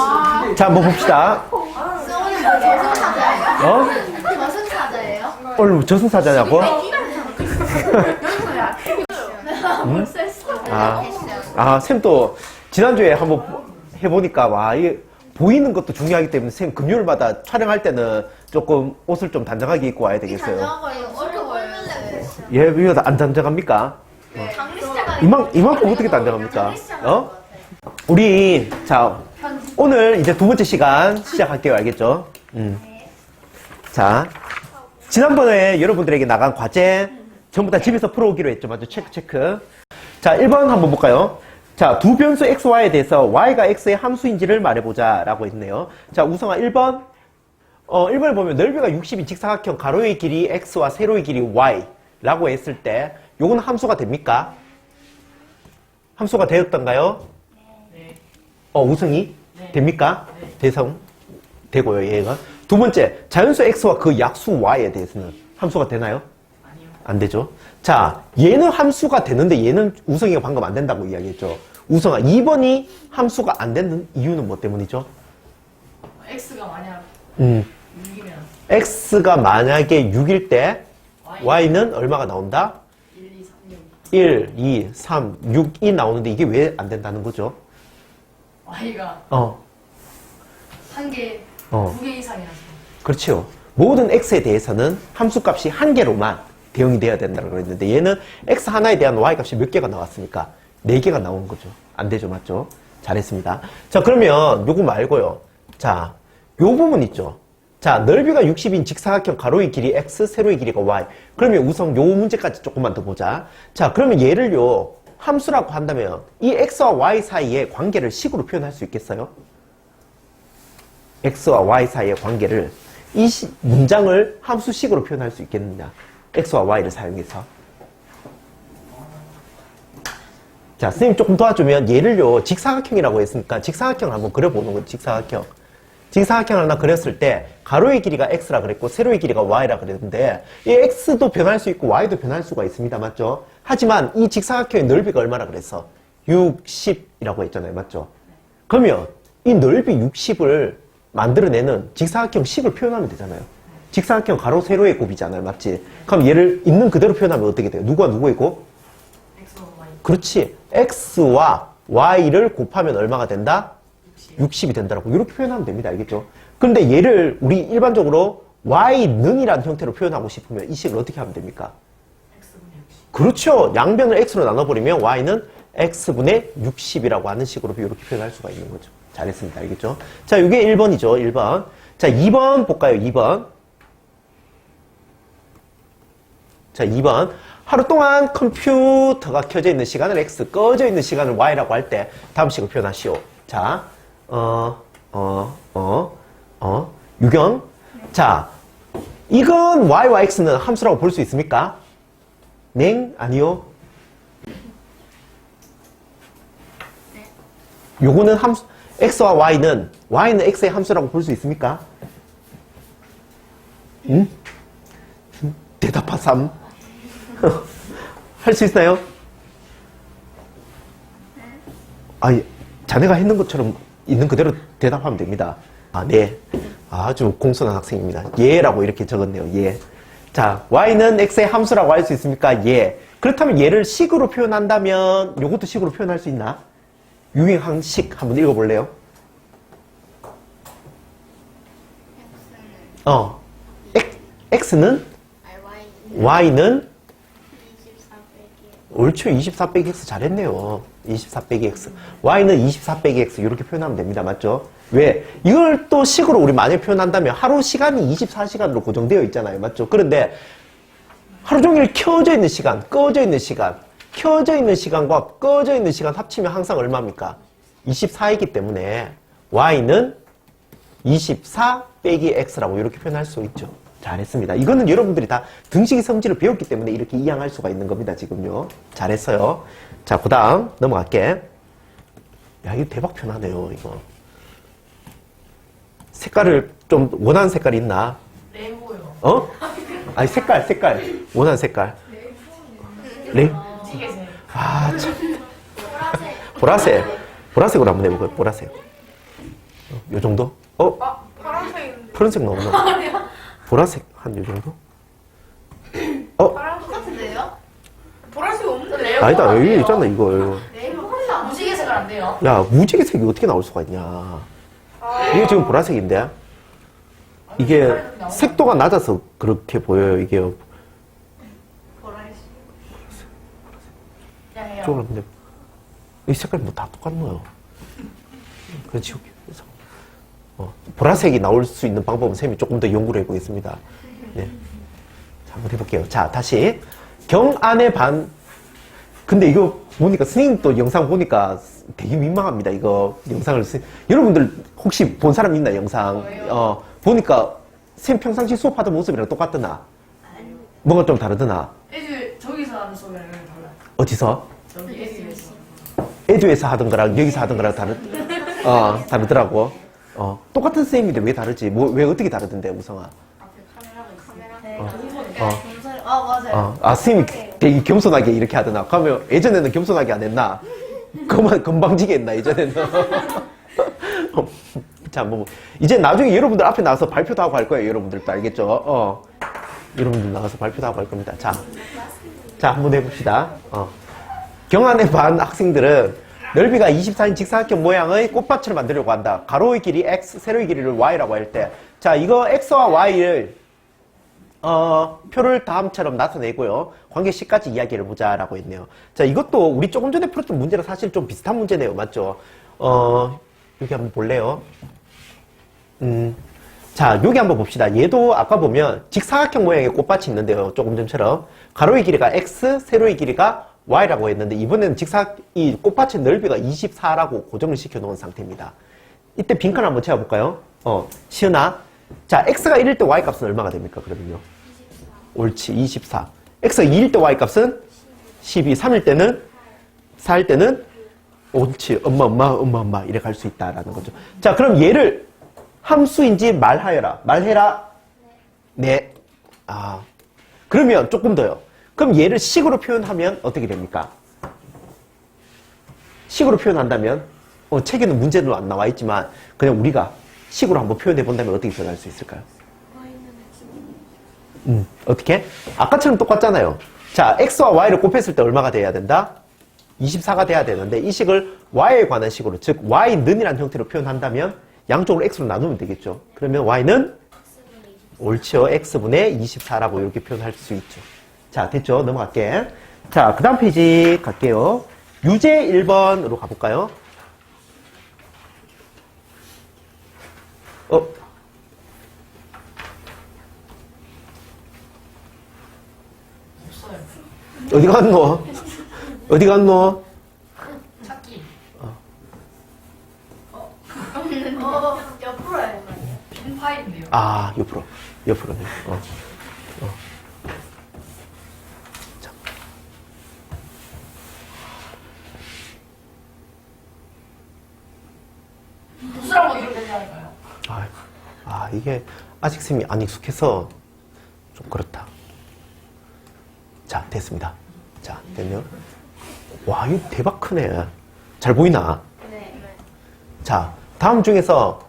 자, 한번 봅시다. 오늘 뭐 저승사자예요? 어? 저승사자예요? 오늘 저승사자냐고? 벌써 했어. 쌤 또 지난주에 한번 해보니까 와, 이 보이는 것도 중요하기 때문에 쌤 금요일마다 촬영할 때는 조금 옷을 좀 단정하게 입고 와야 되겠어요. 어려워요. 예, 이거 안 단정합니까? 장미시자가 이만큼 어떻게 단정합니까? 우리 자 오늘 이제 두 번째 시간 시작할게요. 알겠죠? 자, 지난번에 여러분들에게 나간 과제 전부 다 집에서 풀어오기로 했죠. 맞죠? 체크. 자, 1번 한번 볼까요? 자, 두 변수 x, y에 대해서 y가 x의 함수인지를 말해보자 라고 했네요. 자, 우성아 1번 1번을 보면 넓이가 60인 직사각형 가로의 길이 x와 세로의 길이 y 라고 했을 때 요건 함수가 됩니까? 함수가 되었던가요? 네. 우성이? 네. 됩니까? 네. 대성 되고요. 얘가 두 번째, 자연수 x와 그 약수 y에 대해서는 함수가 되나요? 아니요. 안 되죠. 자, 얘는 함수가 되는데 얘는 우성이가 방금 안 된다고 이야기했죠. 우성아, 2번이 함수가 안 되는 이유는 뭐 때문이죠? X가 만약 6이면 x가 만약에 6일 때 y는 얼마가 나온다? 1, 2, 3, 6 1, 2, 3, 6이 나오는데 이게 왜 안 된다는 거죠? Y가 어, 한 개, 어. 두 개 이상이라서 그렇죠. 모든 x에 대해서는 함수값이 한 개로만 대응이 돼야 된다고 그랬는데 얘는 x 하나에 대한 y값이 몇 개가 나왔습니까? 4개가 나온 거죠. 안 되죠. 맞죠? 잘했습니다. 자, 그러면 요거 말고요. 자, 요 부분 있죠. 자, 넓이가 60인 직사각형 가로의 길이 x, 세로의 길이가 y. 그러면 우선 요 문제까지 조금만 더 보자. 자, 그러면 얘를요, 함수라고 한다면 이 x와 y 사이의 관계를 식으로 표현할 수 있겠어요? x와 y 사이의 관계를 이 문장을 함수식으로 표현할 수 있겠느냐? x와 y를 사용해서. 자, 선생님 조금 도와주면 얘를요, 직사각형이라고 했으니까 직사각형을 한번 그려보는 거죠. 직사각형. 직사각형을 하나 그렸을 때 가로의 길이가 x라 그랬고 세로의 길이가 y라 그랬는데 이 x도 변할 수 있고 y도 변할 수가 있습니다. 맞죠? 하지만 이 직사각형의 넓이가 얼마나 그랬어? 60이라고 했잖아요. 맞죠? 그러면 이 넓이 60을 만들어내는 직사각형 식을 표현하면 되잖아요. 직사각형 가로 세로의 곱이잖아요. 맞지? 그럼 얘를 있는 그대로 표현하면 어떻게 돼요? 누구와 누구의 곱? X와 Y 그렇지. x와 y를 곱하면 얼마가 된다? 60이 된다라고 이렇게 표현하면 됩니다. 알겠죠? 근데 얘를 우리 일반적으로 y는이라는 형태로 표현하고 싶으면 이 식을 어떻게 하면 됩니까? X분의 60 그렇죠. 양변을 x로 나눠버리면 y는 x분의 60이라고 하는 식으로 이렇게 표현할 수가 있는 거죠. 잘했습니다. 알겠죠? 자, 이게 1번이죠. 1번. 자, 2번 볼까요? 2번. 자, 2번. 하루 동안 컴퓨터가 켜져 있는 시간을 x, 꺼져 있는 시간을 y라고 할 때 다음 식을 표현하시오. 자, 유경. 자, 이건 y와 x는 함수라고 볼 수 있습니까? 냉? 아니요? 요거는 함수, x와 y는 x의 함수라고 볼 수 있습니까? 응? 대답하삼. 할 수 있어요? 아니, 자네가 했는 것처럼 있는 그대로 대답하면 됩니다. 아, 네. 아주 공손한 학생입니다. 예라고 이렇게 적었네요. 예. 자, y는 x의 함수라고 할 수 있습니까? 예. 그렇다면 얘를 식으로 표현한다면 요것도 식으로 표현할 수 있나? 유행한 식 한번 읽어볼래요? x는 y는 24 옳죠. 24 빼기 x 잘했네요. 24 빼기 x. y는 24 빼기 x 이렇게 표현하면 됩니다. 맞죠? 왜? 이걸 또 식으로 우리 만약에 표현한다면 하루 시간이 24시간으로 고정되어 있잖아요. 맞죠? 그런데 하루 종일 켜져 있는 시간, 꺼져 있는 시간, 켜져 있는 시간과 꺼져 있는 시간 합치면 항상 얼마입니까? 24이기 때문에 y는 24 빼기 x라고 이렇게 표현할 수 있죠. 잘했습니다. 이거는 여러분들이 다 등식의 성질을 배웠기 때문에 이렇게 이해할 수가 있는 겁니다. 지금요. 잘했어요. 자, 그 다음 넘어갈게. 야, 이거 대박 편하네요. 이거. 색깔을 좀 원하는 색깔이 있나? 레인보요. 어? 아니, 색깔. 원하는 색깔. 레? 찌개색. 아, 참. 보라색. 보라색으로 한번 해볼까요? 보라색. 요 정도? 파란색인데. 푸른색 나오나? 보라색 한 요 정도? 파란색 똑같은데요? 보라색 없는데. 아니다, 여기 있잖아, 이거. 네이버 홀라 무지개색은 안 돼요. 야, 무지개색이 어떻게 나올 수가 있냐. 이게 지금 보라색인데? 이게 색도가 낮아서 그렇게 보여요, 이게. 보라색. 그냥 해요. 이쪽으로 근데, 이 색깔이 뭐 다 똑같나요? 그건 지울게요. 그래서. 보라색이 나올 수 있는 방법은 쌤이 조금 더 연구를 해보겠습니다. 네. 자, 한번 해볼게요. 자, 다시. 경안의 반. 근데 이거 보니까, 선생님 또 영상 보니까 되게 민망합니다. 이거 영상을. 여러분들 혹시 본 사람 있나, 영상? 보니까 쌤 평상시 수업하던 모습이랑 똑같더나? 뭐가 좀 다르더나? 애들 저기서 하는 소리랑 달라요. 어디서? 저기 애들에서. 에듀에서 하던 거랑 여기서 하던 거랑 다르더라고. 똑같은 쌤인데 왜 다르지? 왜 어떻게 다르던데, 우성아? 앞에 카메라가 있어요. 네, 동선이. 맞아요. 쌤이 되게 겸손하게 이렇게 하더나. 그러면 예전에는 겸손하게 안 했나? 그만 건방지게 했나, 예전에는? 자, 이제 나중에 여러분들 앞에 나와서 발표도 하고 할 거예요, 여러분들도 알겠죠? 여러분들 나와서 발표도 하고 할 겁니다. 자, 한번 해봅시다. 경안의 반 학생들은 넓이가 24인 직사각형 모양의 꽃밭을 만들려고 한다. 가로의 길이 x, 세로의 길이를 y라고 할 때. 자, 이거 x와 y를 표를 다음처럼 나타내고요. 관계 C까지 이야기를 보자라고 했네요. 자, 이것도 우리 조금 전에 풀었던 문제랑 사실 좀 비슷한 문제네요. 맞죠? 여기 한번 볼래요? 자, 여기 한번 봅시다. 얘도 아까 보면 직사각형 모양의 꽃밭이 있는데요. 조금 전처럼. 가로의 길이가 x, 세로의 길이가 y라고 했는데, 이번에는 이 꽃밭의 넓이가 24라고 고정을 시켜 놓은 상태입니다. 이때 빈칸 한번 채워볼까요? 시은아. 자, x가 1일 때 y 값은 얼마가 됩니까? 그러면요. 24. 옳지, 24. x가 2일 때 y 값은 12. 3일 때는? 4일 때는? 옳지, 엄마, 이래 갈 수 있다라는 거죠. 자, 그럼 얘를 함수인지 말하여라. 말해라. 네. 그러면 조금 더요. 그럼 얘를 식으로 표현하면 어떻게 됩니까? 식으로 표현한다면, 책에는 문제는 안 나와 있지만, 그냥 우리가 식으로 한번 표현해 본다면 어떻게 표현할 수 있을까요? 어떻게? 아까처럼 똑같잖아요. 자, x와 y를 곱했을 때 얼마가 돼야 된다? 24가 돼야 되는데, 이 식을 y에 관한 식으로, 즉 y는이라는 형태로 표현한다면 양쪽으로 x로 나누면 되겠죠. 그러면 y는 옳죠. x분의 24라고 이렇게 표현할 수 있죠. 자, 됐죠? 넘어갈게. 자, 그 다음 페이지 갈게요. 유제 1번으로 가볼까요? 없어요. 어디 갔노? 어디 갔노? 찾기. 옆으로 해야 되나요? 빈 파일인데요. 옆으로네. 자. 부스라고 이렇게 되지 않을까요? 이게 아직 쌤이 안 익숙해서 좀 그렇다. 자, 됐습니다. 자, 됐네요. 와, 이거 대박 크네. 잘 보이나? 네. 자, 다음 중에서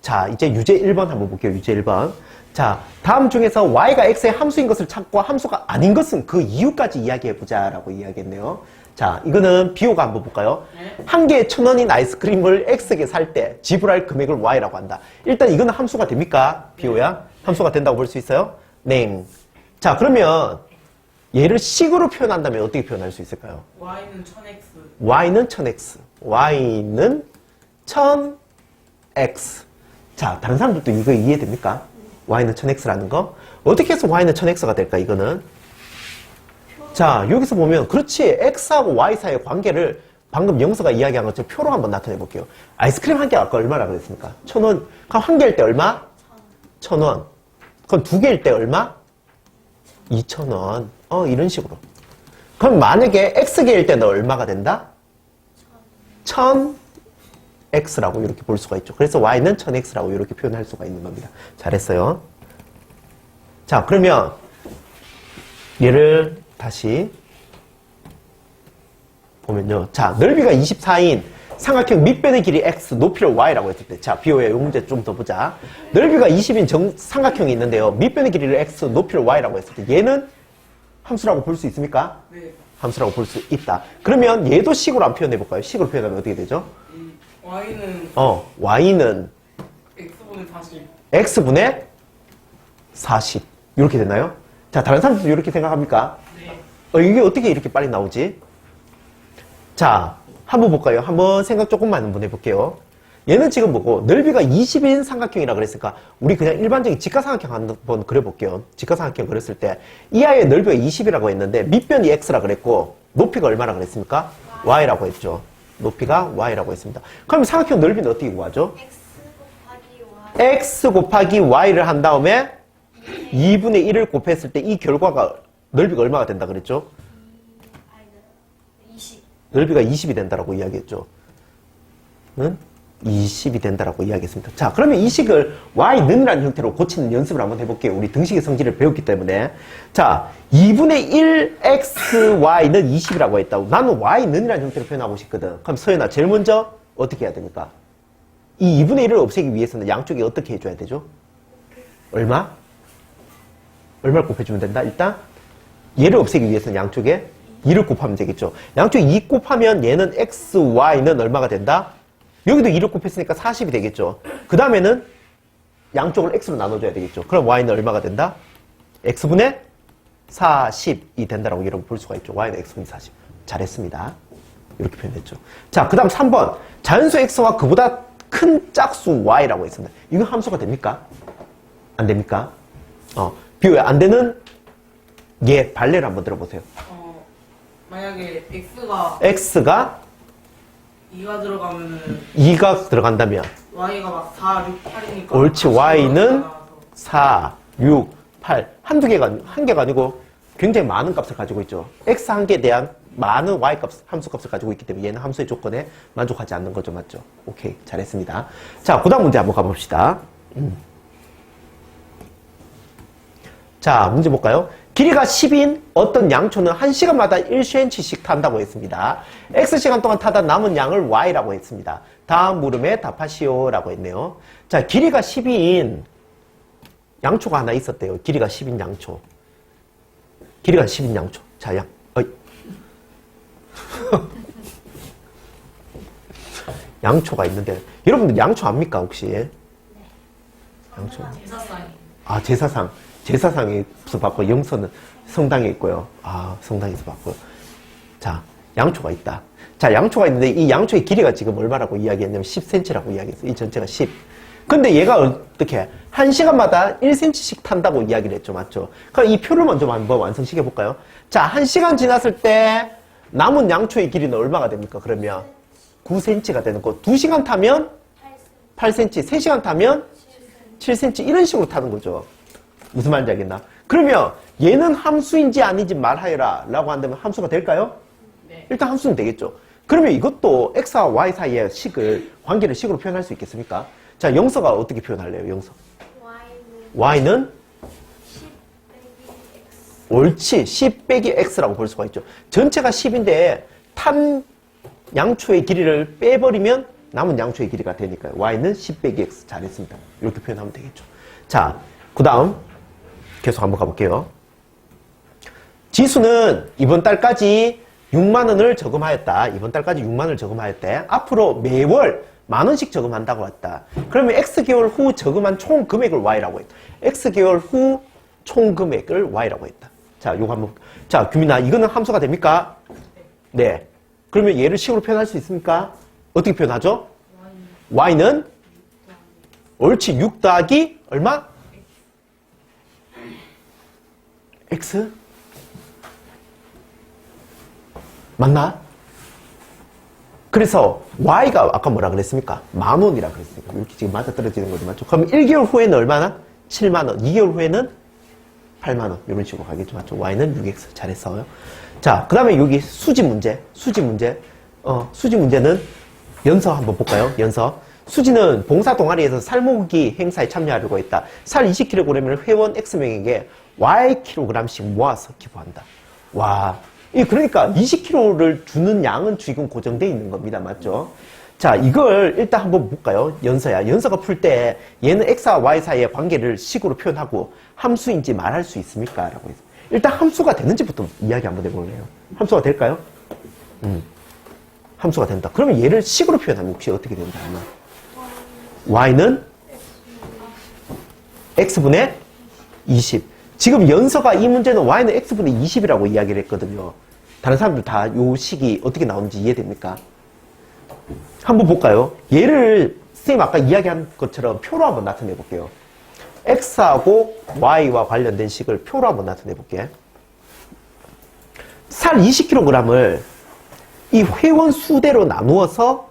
자, 이제 유제 1번 한번 볼게요. 유제 1번. 자, 다음 중에서 y가 x의 함수인 것을 찾고 함수가 아닌 것은 그 이유까지 이야기해보자라고 이야기했네요. 자, 이거는 비호가 한번 볼까요? 한 개에 1,000원인 아이스크림을 x에게 살 때 지불할 금액을 y라고 한다. 일단 이거는 함수가 됩니까? 비호야? 함수가 된다고 볼 수 있어요? 네. 자, 그러면 얘를 식으로 표현한다면 어떻게 표현할 수 있을까요? y는 1000x. y는 1000x. y는 1000x. 자, 다른 사람들도 이거 이해됩니까? y는 1000x라는 거. 어떻게 해서 y는 1000x가 될까, 이거는? 자, 여기서 보면, 그렇지. x하고 y 사이의 관계를 방금 영서가 이야기한 것처럼 표로 한번 나타내 볼게요. 아이스크림 한 개 아까 얼마라 그랬습니까? 1000원. 그럼 한 개일 때 얼마? 1000원. 그럼 두 개일 때 얼마? 2000원. 이런 식으로. 그럼 만약에 x개일 때는 얼마가 된다? 1000x라고 이렇게 볼 수가 있죠. 그래서 y는 1000x라고 이렇게 표현할 수가 있는 겁니다. 잘했어요. 자, 그러면 얘를 다시 보면요. 자, 넓이가 24인 삼각형 밑변의 길이 x, 높이를 y라고 했을 때, 자, 비오야, 이 문제 좀 더 보자. 넓이가 20인 삼각형이 있는데요. 밑변의 길이를 x, 높이를 y라고 했을 때, 얘는 함수라고 볼 수 있습니까? 네. 함수라고 볼 수 있다. 그러면 얘도 식으로 한번 표현해 볼까요? 식으로 표현하면 어떻게 되죠? 이 y는 y는 x분의 40. x분의 40. 이렇게 되나요? 자, 다른 사람들도 이렇게 생각합니까? 네. 이게 어떻게 이렇게 빨리 나오지? 자, 한번 볼까요? 한번 생각 조금만 한번 해볼게요. 얘는 지금 뭐고, 넓이가 20인 삼각형이라 그랬으니까, 우리 그냥 일반적인 직각삼각형 한번 그려볼게요. 직각삼각형 그렸을 때, 이 아이의 넓이가 20이라고 했는데, 밑변이 x라 그랬고, 높이가 얼마나 그랬습니까? y라고 했죠. 높이가 y라고 했습니다. 그럼 삼각형 넓이는 어떻게 구하죠? x 곱하기 y를 한 다음에 2분의 1을 곱했을 때 이 결과가 넓이가 얼마가 된다 그랬죠? 20. 넓이가 20이 된다라고 이야기했죠. 는 20이 된다라고 이야기했습니다. 자, 그러면 이 식을 y는이라는 형태로 고치는 연습을 한번 해볼게요. 우리 등식의 성질을 배웠기 때문에. 자, 2분의 1 xy는 20이라고 했다고. 나는 y는이라는 형태로 표현하고 싶거든. 그럼 서연아, 제일 먼저 어떻게 해야 됩니까? 이 2분의 1을 없애기 위해서는 양쪽에 어떻게 해줘야 되죠? 얼마? 얼마를 곱해주면 된다? 일단 얘를 없애기 위해서는 양쪽에 2를 곱하면 되겠죠. 양쪽에 2 곱하면 얘는 x, y는 얼마가 된다? 여기도 2를 곱했으니까 40이 되겠죠. 그 다음에는 양쪽을 x로 나눠줘야 되겠죠. 그럼 y는 얼마가 된다? x분의 40이 된다라고 이렇게 볼 수가 있죠. y는 x분의 40. 잘했습니다. 이렇게 표현했죠. 자, 그 다음 3번. 자연수 x와 그보다 큰 짝수 y라고 했습니다. 이거 함수가 됩니까? 안 됩니까? 비교해 안 되는 얘 발레를 한번 들어보세요. 만약에 x가 x가 2가 들어가면은 2가 들어간다면 y가 막 4, 6, 8이니까 옳지. y는 4, 6, 8 한 개가 아니고 굉장히 많은 값을 가지고 있죠. x 한 개에 대한 많은 y 값, 함수 값을 가지고 있기 때문에 얘는 함수의 조건에 만족하지 않는 거죠. 맞죠? 오케이. 잘했습니다. 자, 그 다음 문제 한번 가봅시다. 자, 문제 볼까요? 길이가 10인 어떤 양초는 1시간마다 1cm씩 탄다고 했습니다. x시간 동안 타다 남은 양을 y라고 했습니다. 다음 물음에 답하시오 라고 했네요. 자, 길이가 10인 양초가 하나 있었대요. 길이가 10인 양초. 길이가 10인 양초. 자, 양초가 있는데 여러분들 양초 압니까 혹시? 양초. 제사상이. 아, 제사상에서 받고 영서는 성당에 있고요. 아, 성당에서 받고. 자, 양초가 있다. 자, 양초가 있는데 이 양초의 길이가 지금 얼마라고 이야기했냐면 10cm라고 이야기했어요. 이 전체가 10. 근데 얘가 어떻게 1시간마다 1cm씩 탄다고 이야기를 했죠. 맞죠? 그럼 이 표를 먼저 한번 완성시켜 볼까요? 자, 1시간 지났을 때 남은 양초의 길이는 얼마가 됩니까? 그러면 9cm가 되는 거. 2시간 타면 8cm, 3시간 타면 7cm 이런 식으로 타는 거죠. 무슨 말인지 알겠나? 그러면 얘는 함수인지 아닌지 말하여라 라고 한다면 함수가 될까요? 네. 일단 함수는 되겠죠. 그러면 이것도 x와 y 사이의 관계를 식으로 표현할 수 있겠습니까? 자, 영서가 어떻게 표현할래요? 영서. y는 10 빼기 x. 옳지. 10 빼기 x라고 볼 수가 있죠. 전체가 10인데 탄 양초의 길이를 빼버리면 남은 양초의 길이가 되니까요. y는 10 빼기 x. 잘했습니다. 이렇게 표현하면 되겠죠. 자, 그 다음 계속 한번 가볼게요. 지수는 이번 달까지 6만 원을 저금하였다. 이번 달까지 6만 원을 저금하였대. 앞으로 매월 만 원씩 저금한다고 했다. 그러면 X개월 후 저금한 총 금액을 Y라고 했다. X개월 후 총 금액을 Y라고 했다. 자, 요거 한번. 자, 규민아, 이거는 함수가 됩니까? 네. 그러면 얘를 식으로 표현할 수 있습니까? 어떻게 표현하죠? Y는 옳지. 6 더하기 얼마? X? 맞나? 그래서 Y가 아까 뭐라 그랬습니까? 만 원이라 그랬으니까 이렇게 지금 맞아떨어지는 거죠. 맞죠? 그럼 1개월 후에는 얼마나? 7만 원. 2개월 후에는 8만 원. 이런 식으로 가겠죠. 맞죠? Y는 6X. 잘했어요. 자, 그 다음에 여기 수지 문제. 수지 문제는 연서 한번 볼까요? 연서. 수지는 봉사 동아리에서 살모으기 행사에 참여하려고 했다. 살 20kg을 회원 X명에게 Ykg씩 모아서 기부한다. 와. 그러니까 20kg를 주는 양은 지금 고정되어 있는 겁니다. 맞죠? 자, 이걸 일단 한번 볼까요? 연서야. 연서가 풀 때 얘는 x와 y 사이의 관계를 식으로 표현하고 함수인지 말할 수 있습니까? 라고 해서. 일단 함수가 되는지부터 이야기 한번 해볼래요. 함수가 될까요? 함수가 된다. 그러면 얘를 식으로 표현하면 혹시 어떻게 된다? y는 x분의 20. 지금 연서가 이 문제는 y는 x분의 20이라고 이야기를 했거든요. 다른 사람들 다 요 식이 어떻게 나오는지 이해됩니까? 한번 볼까요? 얘를 선생님 아까 이야기한 것처럼 표로 한번 나타내 볼게요. x하고 y와 관련된 식을 표로 한번 나타내 볼게. 살 20kg을 이 회원 수대로 나누어서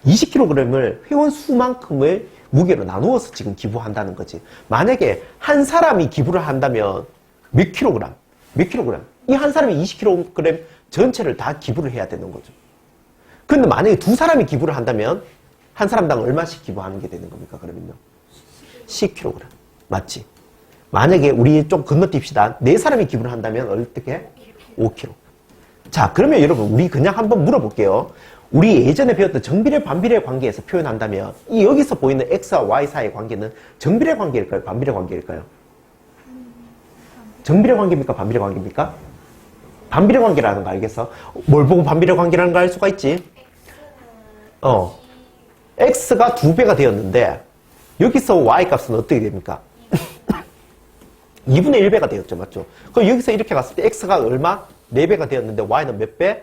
20kg을 회원 수만큼을 무게로 나누어서 지금 기부한다는 거지. 만약에 한 사람이 기부를 한다면 몇 킬로그램? 몇 킬로그램? 이 한 사람이 20kg 전체를 다 기부를 해야 되는 거죠. 근데 만약에 두 사람이 기부를 한다면 한 사람당 얼마씩 기부하는 게 되는 겁니까? 그러면요. 10kg. 맞지? 만약에 우리 좀 건너뛰읍시다. 네 사람이 기부를 한다면 어떻게? 5kg. 자, 그러면 여러분 우리 그냥 한번 물어볼게요. 우리 예전에 배웠던 정비례 반비례 관계에서 표현한다면 이 여기서 보이는 x와 y 사이의 관계는 정비례 관계일까요? 반비례 관계일까요? 정비례 관계입니까? 반비례 관계입니까? 반비례 관계라는 거 알겠어? 뭘 보고 반비례 관계라는 거 알 수가 있지? x가 2배가 되었는데 여기서 y 값은 어떻게 됩니까? 2분의 1배가 되었죠. 맞죠? 그럼 여기서 이렇게 갔을 때 x가 얼마? 4배가 되었는데 y는 몇 배?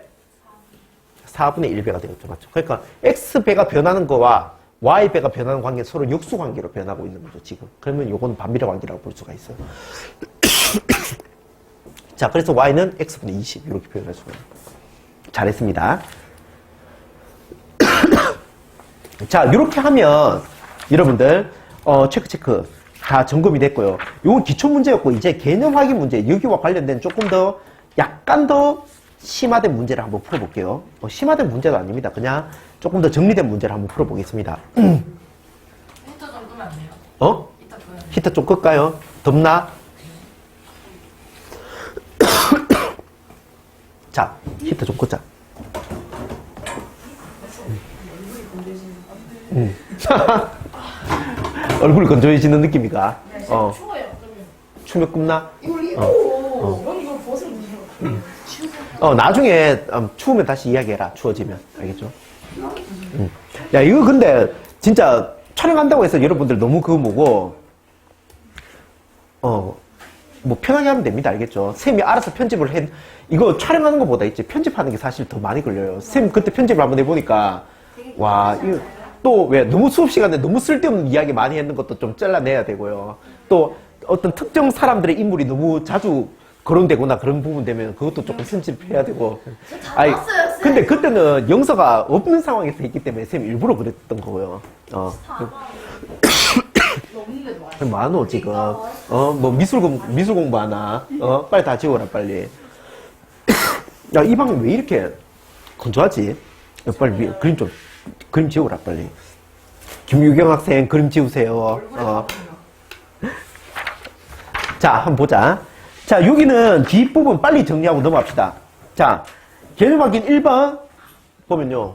4분의 1배가 되었죠. 맞죠? 그러니까 x배가 변하는 거와 y배가 변하는 관계는 서로 역수관계로 변하고 있는 거죠. 지금. 그러면 요건 반비례 관계라고 볼 수가 있어요. 자, 그래서 y는 x분의 20 이렇게 표현할 수가 있어요. 잘했습니다. 자, 이렇게 하면 여러분들 체크 다 점검이 됐고요. 요건 기초 문제였고 이제 개념 확인 문제 여기와 관련된 조금 더 약간 더 심화된 문제를 한번 풀어볼게요. 심화된 문제도 아닙니다. 그냥 조금 더 정리된 문제를 한번 풀어보겠습니다. 히터 좀 끄면 안 돼요? 이따 끄면 안 돼요? 히터 좀 끌까요? 덥나? 자, 히터 좀 끄자. 얼굴이 건조해지는 느낌이가. 추워요. 추면 굽나? 이걸 이걸 벗으면 돼요. 나중에 추우면 다시 이야기해라. 추워지면. 알겠죠? 야, 이거 근데 진짜 촬영한다고 해서 여러분들 너무 그거 뭐고 뭐 편하게 하면 됩니다. 알겠죠? 쌤이 알아서 편집을 해. 이거 촬영하는 것보다 있지 편집하는 게 사실 더 많이 걸려요. 쌤 그때 편집을 한번 해보니까 와, 이거 또 왜 너무 수업 시간에 너무 쓸데없는 이야기 많이 했는 것도 좀 잘라내야 되고요. 또 어떤 특정 사람들의 인물이 너무 자주 거론되거나 그런 부분 되면 그것도 조금 편집해야 되고. 아니, 근데 그때는 영서가 없는 상황에서 했기 때문에 쌤 일부러 그랬던 거고요. 많어 지금. 뭐 미술 공부하나? 빨리 다 지워라 빨리. 야, 이 방이 왜 이렇게 건조하지? 빨리 그림 지워라 빨리. 김유경 학생 그림 지우세요. 자, 한번 보자. 자, 여기는 뒷부분 빨리 정리하고 넘어갑시다. 자, 개념 확인 1번 보면요.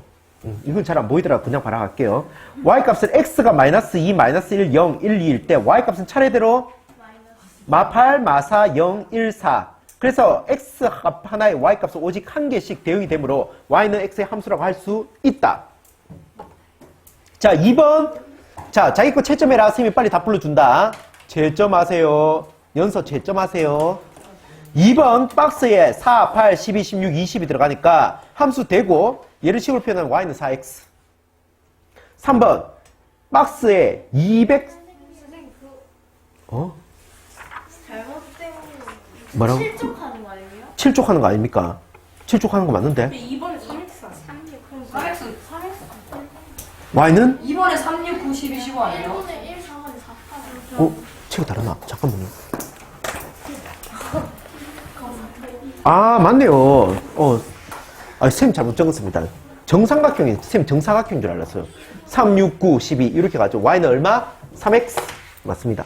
이건 잘 안 보이더라. 그냥 바라갈게요. y값은 x가 마이너스 2, 마이너스 1, 0, 1, 2일 때 y값은 차례대로 마8, 마4, 0, 1, 4. 그래서 x값 하나에 y값은 오직 한 개씩 대응이 되므로 y는 x의 함수라고 할 수 있다. 자, 2번. 자, 자기 거 채점해라. 선생님이 빨리 다 불러준다. 채점하세요. 연서 채점하세요. 2번 박스에 4, 8, 12, 16, 20이 들어가니까 함수 되고 얘를 식으로 표현하면 y는 4x. 3번 박스에 200 선생님 잘못된 뭐라고? 실족하는 거 아니에요? 7족하는 거 아닙니까? 7족하는 거 맞는데? 2번에 3x 아니에요? 36. 3x y는? 2번에 36, 90, 25 아니에요? 1분의 1, 4분의 4. 책이 다르나? 잠깐만요. 아, 맞네요. 쌤 잘못 적었습니다. 정삼각형이, 쌤 정사각형인 줄 알았어요. 3, 6, 9, 12 이렇게 가죠. y는 얼마? 3x. 맞습니다.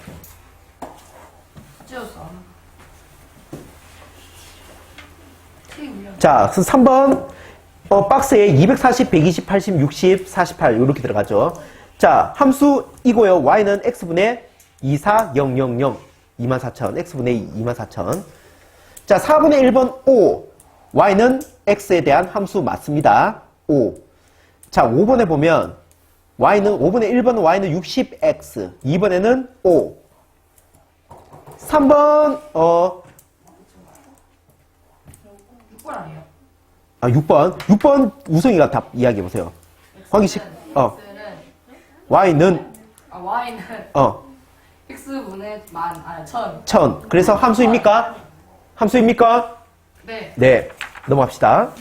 찌웠어. 자, 그래서 3번 박스에 240, 120, 80, 60, 48 이렇게 들어가죠. 자, 함수 이고요. y는 x분의 24000, 24,000, x분의 2, 24,000. 자, 4분의 1번 5, y는 x에 대한 함수 맞습니다. 5. 자, 5번에 보면 y는 5분의 1번 y는 60x, 2번에는 5. 3번 6번 아니에요? 6번 우성이가 답 이야기해 보세요. 황기식. X는 y는 Y는 어 X분의 1000. 1000. 그래서 함수입니까? 함수입니까? 네. 네. 넘어갑시다.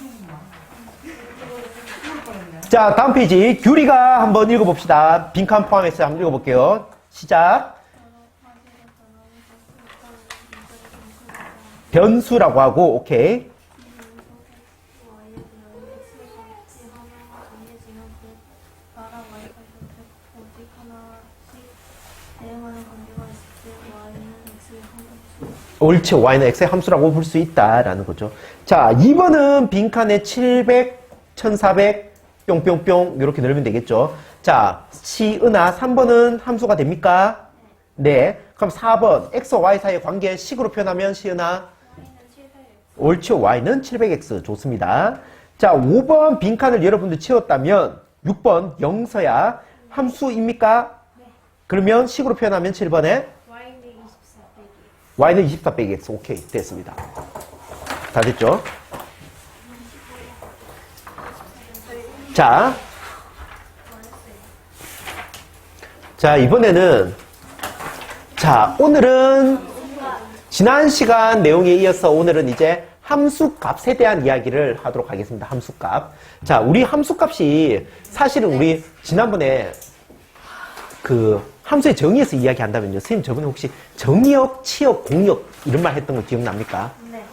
자, 다음 페이지 규리가 한번 읽어봅시다. 빈칸 포함해서 한번 읽어볼게요. 시작. 변수라고 하고 오케이. 옳지. y는 x의 함수라고 볼 수 있다라는 거죠. 자, 2번은 빈칸에 700, 1400, 뿅뿅뿅 이렇게 넣으면 되겠죠. 자, 시은아 3번은 함수가 됩니까? 네. 그럼 4번 x와 y 사이의 관계 식으로 표현하면 시은아 옳죠. y는 700x 좋습니다. 자, 5번 빈칸을 여러분들 채웠다면 6번 영서야 함수입니까? 그러면 식으로 표현하면 7번에 y는 24 빼기 x. 오케이. 됐습니다. 다 됐죠? 자, 이번에는 오늘은 지난 시간 내용에 이어서 오늘은 이제 함수값에 대한 이야기를 하도록 하겠습니다. 함수값. 자, 우리 함수값이 사실은 우리 지난번에 그 함수의 정의에서 이야기한다면요. 선생님 저번에 혹시 정의역, 치역, 공역 이런 말 했던 거 기억납니까? 네.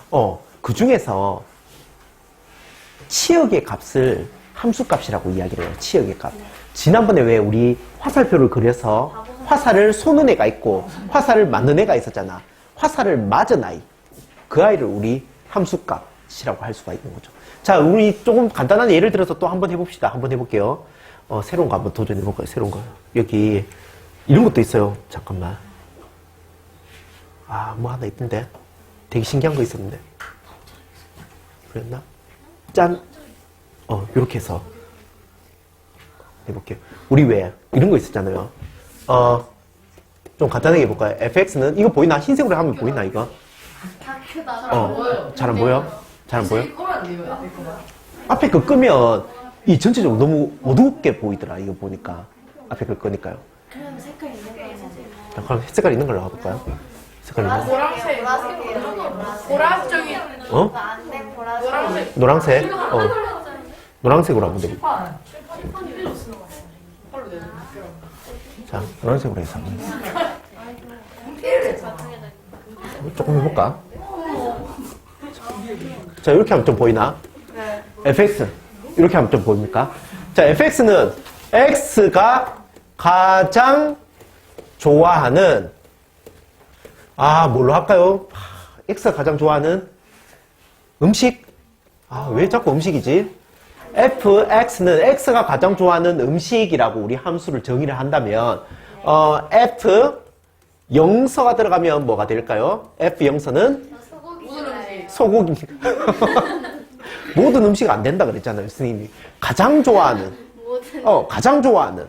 그 중에서 치역의 값을 함수값이라고 이야기를 해요. 치역의 값. 지난번에 왜 우리 화살표를 그려서 화살을 쏘는 애가 있고 화살을 맞는 애가 있었잖아. 화살을 맞은 아이. 그 아이를 우리 함수값이라고 할 수가 있는 거죠. 자, 우리 조금 간단한 예를 들어서 또 한번 해봅시다. 한번 해볼게요. 새로운 거 한번 도전해볼까요? 새로운 거. 여기 이런 것도 있어요. 잠깐만. 뭐 하나 있던데. 되게 신기한 거 있었는데. 그랬나? 짠! 요렇게 해서 해볼게요. 우리 왜 이런 거 있었잖아요. 좀 간단하게 해볼까요? fx는 이거 보이나? 흰색으로 하면 보이나 이거? 잘 안 보여? 잘 안 보여? 끄면 안 돼요, 앞에 거만. 앞에 거 끄면 이 전체적으로 너무 어둡게 보이더라. 이거 보니까 앞에 거 끄니까요. 그럼 색깔 있는 거 해야지. 자, 그럼 색깔 있는 걸로 가볼까요? 색깔 있는 거. 보라색. 보라색이. 안돼 보라색. 노란색? 노란색으로 한번 해볼게요. 판. 자, 노란색으로 해서 한번. 조금 해볼까? 자, 이렇게 하면 좀 보이나? 네. fx. 이렇게 하면 좀 보입니까? 자, fx는 x가 가장 좋아하는, 뭘로 할까요? x가 가장 좋아하는 음식? 왜 자꾸 음식이지? fx는 x가 가장 좋아하는 음식이라고 우리 함수를 정의를 한다면, f 영서가 들어가면 뭐가 될까요? f 영서는 소고기. 모든 음식 안 된다 그랬잖아요, 스님이. 가장 좋아하는. 가장 좋아하는.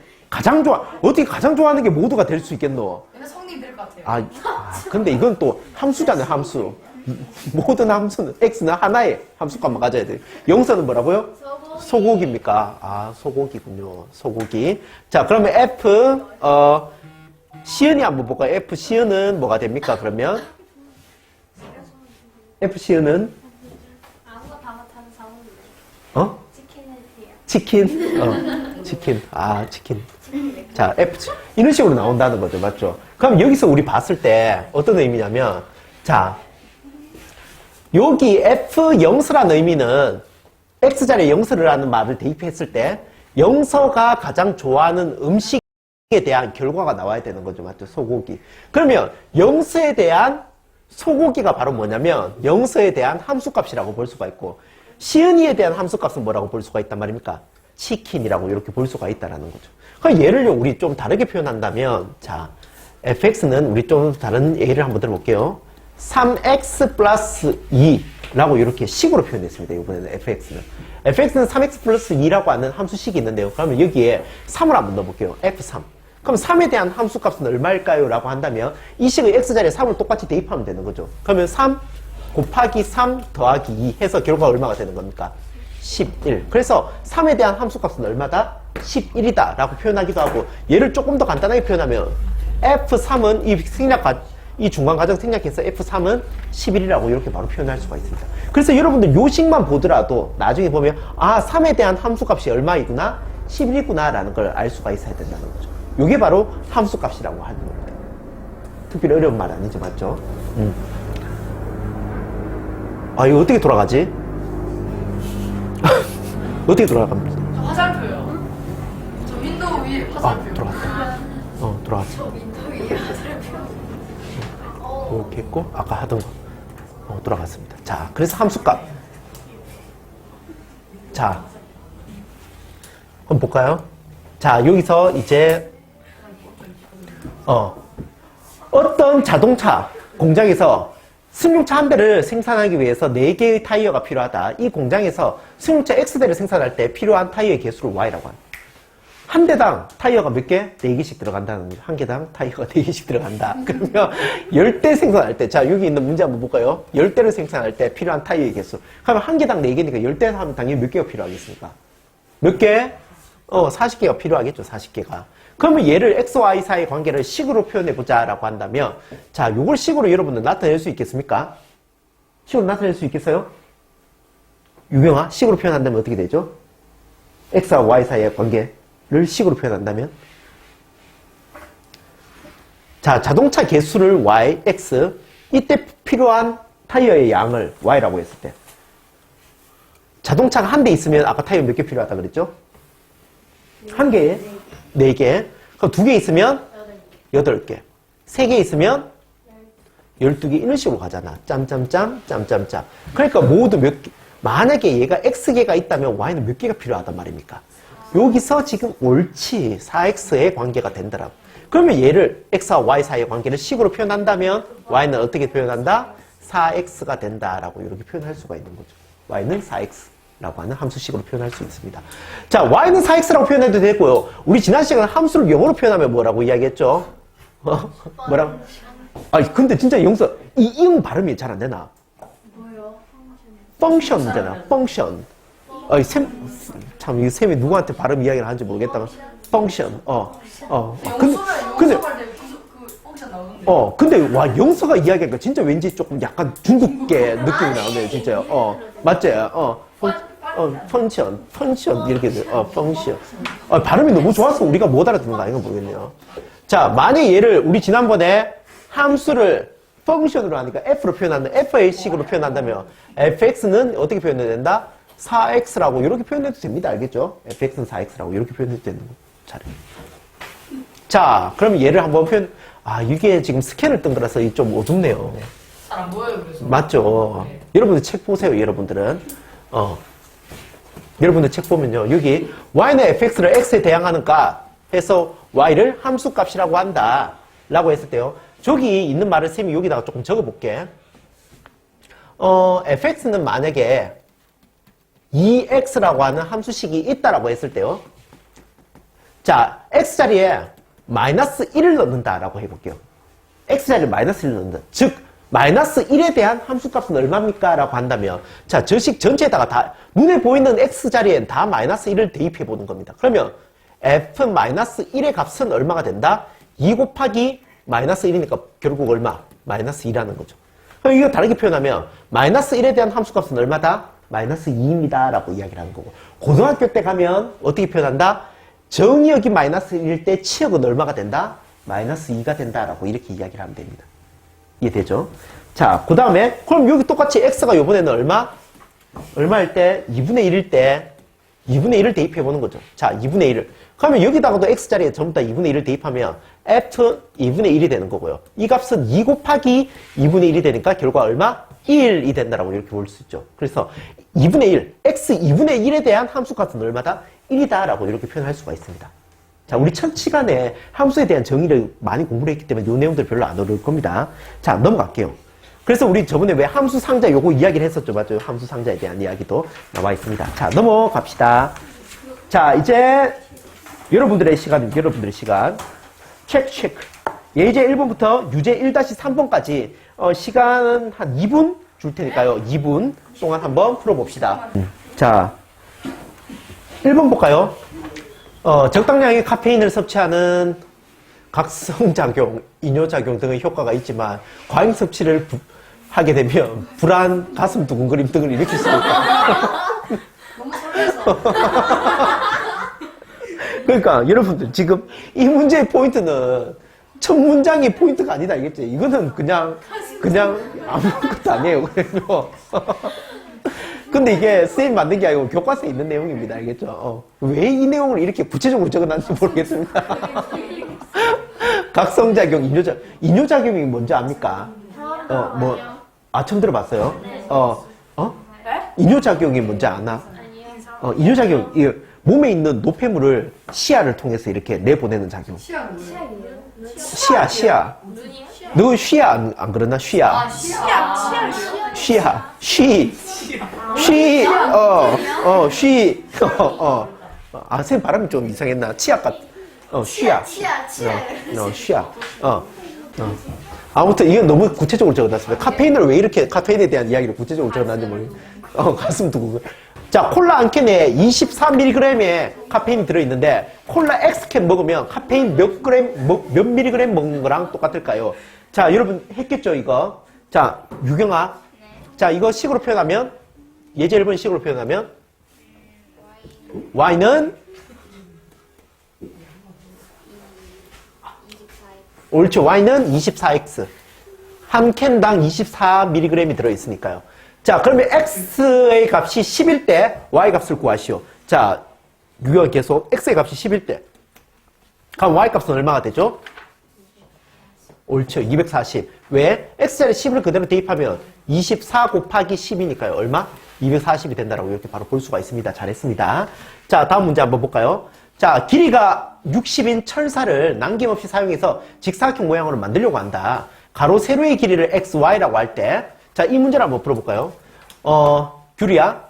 어떻게 가장 좋아하는 게 모두가 될 수 있겠노? 근데 성립 될 것 같아요. 근데 이건 또 함수잖아요, 함수. 모든 함수는, x는 하나의 함수값만 가져야 돼요. 영서는 뭐라고요? 소고기입니까? 소고기군요. 소고기. 자, 그러면 f, 시은이 한번 볼까요? f 시은은 뭐가 됩니까, 그러면? f 시은은? 아무거 다 못하는 사람인데. 치킨을 해요. 치킨. 치킨. 치킨. 자, F, 이런 식으로 나온다는 거죠. 맞죠? 그럼 여기서 우리 봤을 때 어떤 의미냐면, 자, 여기 F 영서라는 의미는 X자리에 영서라는 말을 대입했을 때 영서가 가장 좋아하는 음식에 대한 결과가 나와야 되는 거죠. 맞죠? 소고기. 그러면 영서에 대한 소고기가 바로 뭐냐면 영서에 대한 함수값이라고 볼 수가 있고 시은이에 대한 함수값은 뭐라고 볼 수가 있단 말입니까? 치킨이라고 이렇게 볼 수가 있다라는 거죠. 그럼 얘를요, 우리 좀 다르게 표현한다면, 자, fx는 우리 좀 다른 예를 한번 들어볼게요. 3x 플러스 2라고 이렇게 식으로 표현했습니다. 이번에는 fx는. fx는 3x 플러스 2라고 하는 함수식이 있는데요. 그러면 여기에 3을 한번 넣어볼게요. f3. 그럼 3에 대한 함수값은 얼마일까요? 라고 한다면 이 식의 x자리에 3을 똑같이 대입하면 되는 거죠. 그러면 3 곱하기 3 더하기 2 해서 결과가 얼마가 되는 겁니까? 11. 그래서 3에 대한 함수값은 얼마다? 11이다 라고 표현하기도 하고, 얘를 조금 더 간단하게 표현하면 f3은 이 중간과정 생략해서 f3은 11이라고 이렇게 바로 표현할 수가 있습니다. 그래서 여러분들 요식만 보더라도 나중에 보면 3에 대한 함수값이 얼마이구나? 11이구나 라는 걸 알 수가 있어야 된다는 거죠. 이게 바로 함수값이라고 하는 겁니다. 특별히 어려운 말 아니죠, 맞죠? 이거 어떻게 돌아가지? 어떻게 돌아갑니까? 저 화살표요. 저 윈도우 위에 화살표. 돌아갔다. 돌아갔어. 윈도우 위에 화살표. 이렇게 했고, 아까 하던 거. 돌아갔습니다. 자, 그래서 함수값. 자, 한번 볼까요? 자, 여기서 이제, 어떤 자동차 공장에서 승용차 한 대를 생산하기 위해서 4개의 타이어가 필요하다. 이 공장에서 승용차 X대를 생산할 때 필요한 타이어의 개수를 Y라고 합니다. 한 대당 타이어가 몇 개? 4개씩 들어간다는 거죠. 한 개당 타이어가 4개씩 들어간다. 그러면 10대 생산할 때, 자, 여기 있는 문제 한번 볼까요? 10대를 생산할 때 필요한 타이어의 개수. 그러면 한 개당 4개니까 10대 하면 당연히 몇 개가 필요하겠습니까? 몇 개? 40개가 필요하겠죠, 40개가. 그러면 얘를 x, y 사이의 관계를 식으로 표현해보자 라고 한다면, 자, 요걸 식으로 여러분들 나타낼 수 있겠습니까? 식으로 나타낼 수 있겠어요? 유경아, 식으로 표현한다면 어떻게 되죠? x와 y 사이의 관계를 식으로 표현한다면? 자, 자동차 개수를 y, x, 이때 필요한 타이어의 양을 y라고 했을 때. 자동차가 한 대 있으면 아까 타이어 몇 개 필요하다 그랬죠? 한 개에 4개. 그럼 2개 있으면 8개. 3개 있으면 12개. 이런 식으로 가잖아. 짬짬짬, 짬짬짬. 그러니까 모두 몇 개. 만약에 얘가 X개가 있다면 Y는 몇 개가 필요하단 말입니까? 여기서 지금 옳지. 4X의 관계가 된다라고. 그러면 얘를 X와 Y 사이의 관계를 식으로 표현한다면 Y는 어떻게 표현한다? 4X가 된다라고 이렇게 표현할 수가 있는 거죠. Y는 4X. 라고 하는 함수식으로 표현할 수 있습니다. 자, y는 4x라고 표현해도 되고요. 우리 지난 시간에 함수를 영어로 표현하면 뭐라고 이야기했죠? 뭐라고? 근데 진짜 영서 이응 발음이 잘 안 되나? 뭐요? 펑션이잖아. 펑션. 참, 이 쌤이 누구한테 발음 이야기를 하는지 모르겠다만 펑션. 근데 영수할 때 그 펑션 나오는데. 근데 와, 영서가 이야기하니까 진짜 왠지 조금 약간 중국계 느낌이 나오네요, 진짜요. 맞죠? 펑션 이렇게 돼요. 펑션. 발음이 너무 좋아서 우리가 못 알아듣는 거 아닌가 모르겠네요. 자, 만약 얘를 우리 지난번에 함수를 펑션으로 하니까 f로 표현한다, f의 식으로 표현한다면 fx는 어떻게 표현해야 된다? 4x라고 이렇게 표현해도 됩니다. 알겠죠? fx는 4x라고 이렇게 표현해도 되는 거. 잘해요. 자, 그럼 얘를 한번 이게 지금 스캔을 뜬 거라서 좀 어둡네요. 잘 안 보여요, 그래서. 맞죠? 네. 여러분들 책 보세요, 여러분들은. 여러분들 책 보면요. 여기 y는 fx를 x에 대항하는 값 해서 y를 함수값이라고 한다 라고 했을 때요. 저기 있는 말을 쌤이 여기다가 조금 적어볼게. fx는 만약에 2x라고 하는 함수식이 있다라고 했을 때요. 자, x자리에 마이너스 1을 넣는다라고 해볼게요. x자리에 마이너스 1을 넣는다. 즉, 마이너스 1에 대한 함수값은 얼마입니까? 라고 한다면, 자, 저 식 전체에다가 다, 눈에 보이는 x자리엔 다 마이너스 1을 대입해 보는 겁니다. 그러면 f 마이너스 1의 값은 얼마가 된다? 2 곱하기 마이너스 1이니까 결국 얼마? 마이너스 2라는 거죠. 그럼 이거 다르게 표현하면, 마이너스 1에 대한 함수값은 얼마다? 마이너스 2입니다. 라고 이야기를 하는 거고. 고등학교 때 가면 어떻게 표현한다? 정의역이 마이너스 1일 때 치역은 얼마가 된다? 마이너스 2가 된다라고 이렇게 이야기를 하면 됩니다. 이해되죠? 자, 그 다음에 그럼 여기 똑같이 x가 요번에는 얼마일 때? 2분의 1일 때 2분의 1을 대입해보는 거죠. 자, 2분의 1을. 그러면 여기다가도 x자리에 전부 다 2분의 1을 대입하면 f 2분의 1이 되는 거고요. 이 값은 2 곱하기 2분의 1이 되니까 결과 얼마? 1이 된다라고 이렇게 볼 수 있죠. 그래서 2분의 1, x 2분의 1에 대한 함수값은 얼마다? 1이다라고 이렇게 표현할 수가 있습니다. 자, 우리 첫 시간에 함수에 대한 정의를 많이 공부를 했기 때문에 이 내용들 별로 안 어려울 겁니다. 자, 넘어갈게요. 그래서 우리 저번에 왜 함수 상자 요거 이야기를 했었죠. 맞죠? 함수 상자에 대한 이야기도 나와 있습니다. 자, 넘어갑시다. 자, 이제 여러분들의 시간입니다. 여러분들의 시간. 체크. 예제 1번부터 유제 1-3번까지 시간은 한 2분 줄 테니까요. 2분 동안 한번 풀어봅시다. 자, 1번 볼까요? 적당량의 카페인을 섭취하는 각성작용, 이뇨작용 등의 효과가 있지만 과잉 섭취를 하게 되면 불안, 가슴 두근거림 등을 일으킬 수 있다. 너무 설레서. 그러니까 여러분들 지금 이 문제의 포인트는 첫 문장의 포인트가 아니다 알겠지? 이거는 그냥 아무것도 아니에요. 그래서 근데 이게 쌤 만든 게 아니고 교과서에 있는 내용입니다. 알겠죠? 왜 이 내용을 이렇게 구체적으로 적어놨는지 모르겠습니다. 각성작용, 이뇨작용이 뭔지 압니까? 처음 들어봤어요? 네? 이뇨작용이 뭔지 아나? 이뇨작용, 이 몸에 있는 노폐물을 시야를 통해서 이렇게 내보내는 작용. 시야. 너 시야 안 그러나? 시야. 쌤 발음이 좀 이상했나? 치약 같, 쉬야. 쉬야. 아무튼 이건 너무 구체적으로 적어놨습니다. 카페인을 왜 이렇게 카페인에 대한 이야기를 구체적으로 적어놨는지 모르겠어요. 가슴 두고. 자, 콜라 한 캔에 24mg의 카페인이 들어있는데 콜라 X캔 먹으면 카페인 몇 미리그램 먹는 거랑 똑같을까요? 자, 여러분 했겠죠, 이거? 자, 유경아. 자, 이거 식으로 표현하면 예제 1번 식으로 표현하면 Y는 옳죠. Y는 24X. 한 캔당 24mg이 들어있으니까요. 자, 그러면 X의 값이 10일 때 Y 값을 구하시오. 자, 유형 계속 X의 값이 10일 때. 그럼 Y 값은 얼마가 되죠? 옳죠. 240. 왜? X자리 10을 그대로 대입하면 24 곱하기 10이니까요. 얼마? 240이 된다라고 이렇게 바로 볼 수가 있습니다. 잘했습니다. 자, 다음 문제 한번 볼까요? 자, 길이가 60인 철사를 남김없이 사용해서 직사각형 모양으로 만들려고 한다. 가로 세로의 길이를 XY라고 할 때, 자, 이 문제를 한번 풀어볼까요? 규리야,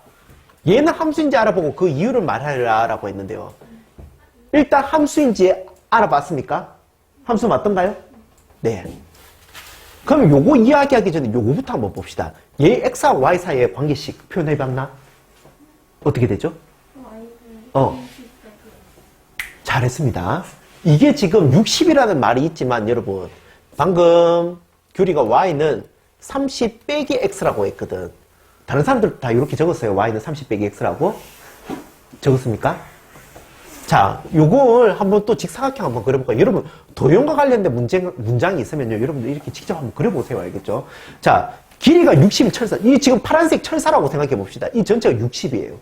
얘는 함수인지 알아보고 그 이유를 말하라라고 했는데요. 일단 함수인지 알아봤습니까? 함수 맞던가요? 네. 그럼 요거 이야기하기 전에 요거부터 한번 봅시다. 얘 X와 Y 사이의 관계식 표현해봤나? 어떻게 되죠? 잘했습니다. 이게 지금 60이라는 말이 있지만 여러분, 방금 규리가 Y는 30 빼기 X라고 했거든. 다른 사람들 다 이렇게 적었어요. Y는 30 빼기 X라고. 적었습니까? 자, 요걸 한번 또 직사각형 한번 그려볼까요? 여러분, 도형과 관련된 문장이 있으면요. 여러분들 이렇게 직접 한번 그려보세요. 알겠죠? 자, 길이가 60이 철사. 이 지금 파란색 철사라고 생각해 봅시다. 이 전체가 60이에요.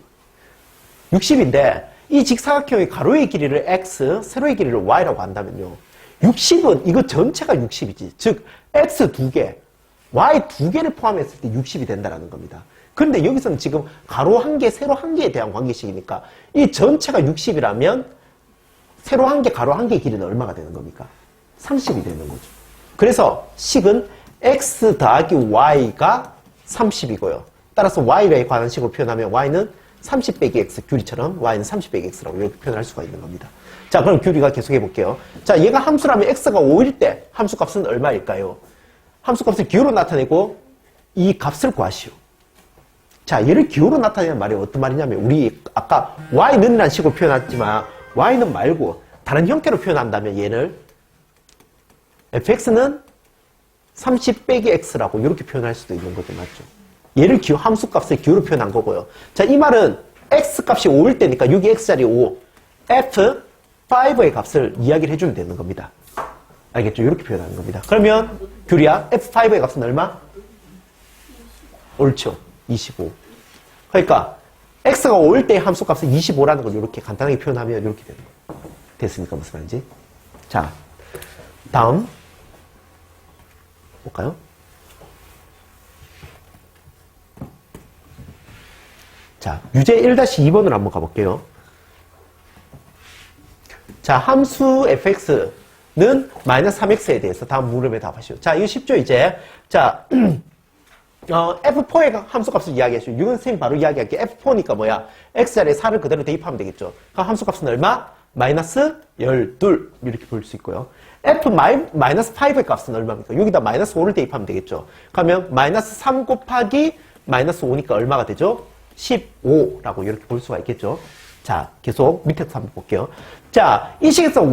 60인데, 이 직사각형의 가로의 길이를 X, 세로의 길이를 Y라고 한다면요. 60은 이거 전체가 60이지. 즉, X 2개, Y 2개를 포함했을 때 60이 된다는 겁니다. 그런데 여기서는 지금 가로 1개, 세로 1개에 대한 관계식이니까 이 전체가 60이라면 세로 1개, 가로 1개 길이는 얼마가 되는 겁니까? 30이 되는 거죠. 그래서 식은 X 더하기 Y가 30이고요. 따라서 Y에 관한 식으로 표현하면 Y는 30 빼기 X, 규리처럼 Y는 30 빼기 X라고 이렇게 표현할 수가 있는 겁니다. 자, 그럼 규리가 계속해 볼게요. 자, 얘가 함수라면 X가 5일 때 함수값은 얼마일까요? 함수값을 기호로 나타내고 이 값을 구하시오. 자, 얘를 기호로 나타내는 말이 어떤 말이냐면 우리 아까 Y는 이라는 식으로 표현했지만 Y는 말고 다른 형태로 표현한다면 얘를 fx는 30 빼기 x라고 이렇게 표현할 수도 있는 거죠. 맞죠? 얘를 함수값을 기호로 표현한 거고요. 자, 이 말은 x값이 5일 때니까 여기 x자리 5, f5의 값을 이야기를 해주면 되는 겁니다. 알겠죠? 이렇게 표현하는 겁니다. 그러면 규리야, f5의 값은 얼마? 옳죠. 25. 그러니까 x가 5일 때의 함수값은 25라는 걸 이렇게 간단하게 표현하면 이렇게 되는 거예요. 됐습니까? 무슨 말인지? 자, 다음 볼까요? 자, 유제 1-2번으로 한번 가볼게요. 자, 함수 fx는 마이너스 3x에 대해서 다음 물음에 답하시오. 자, 이거 쉽죠, 이제. 자, F4의 함수값을 이야기하시오. 이건 선생님 바로 이야기할게요. F4니까 뭐야? X자리에 4를 그대로 대입하면 되겠죠. 그럼 함수값은 얼마? 마이너스 12. 이렇게 볼 수 있고요. F 마이너스 5의 값은 얼마입니까? 여기다 마이너스 5를 대입하면 되겠죠. 그러면 마이너스 3 곱하기 마이너스 5니까 얼마가 되죠? 15라고 이렇게 볼 수가 있겠죠. 자, 계속 밑에서 한번 볼게요. 자, 이 식에서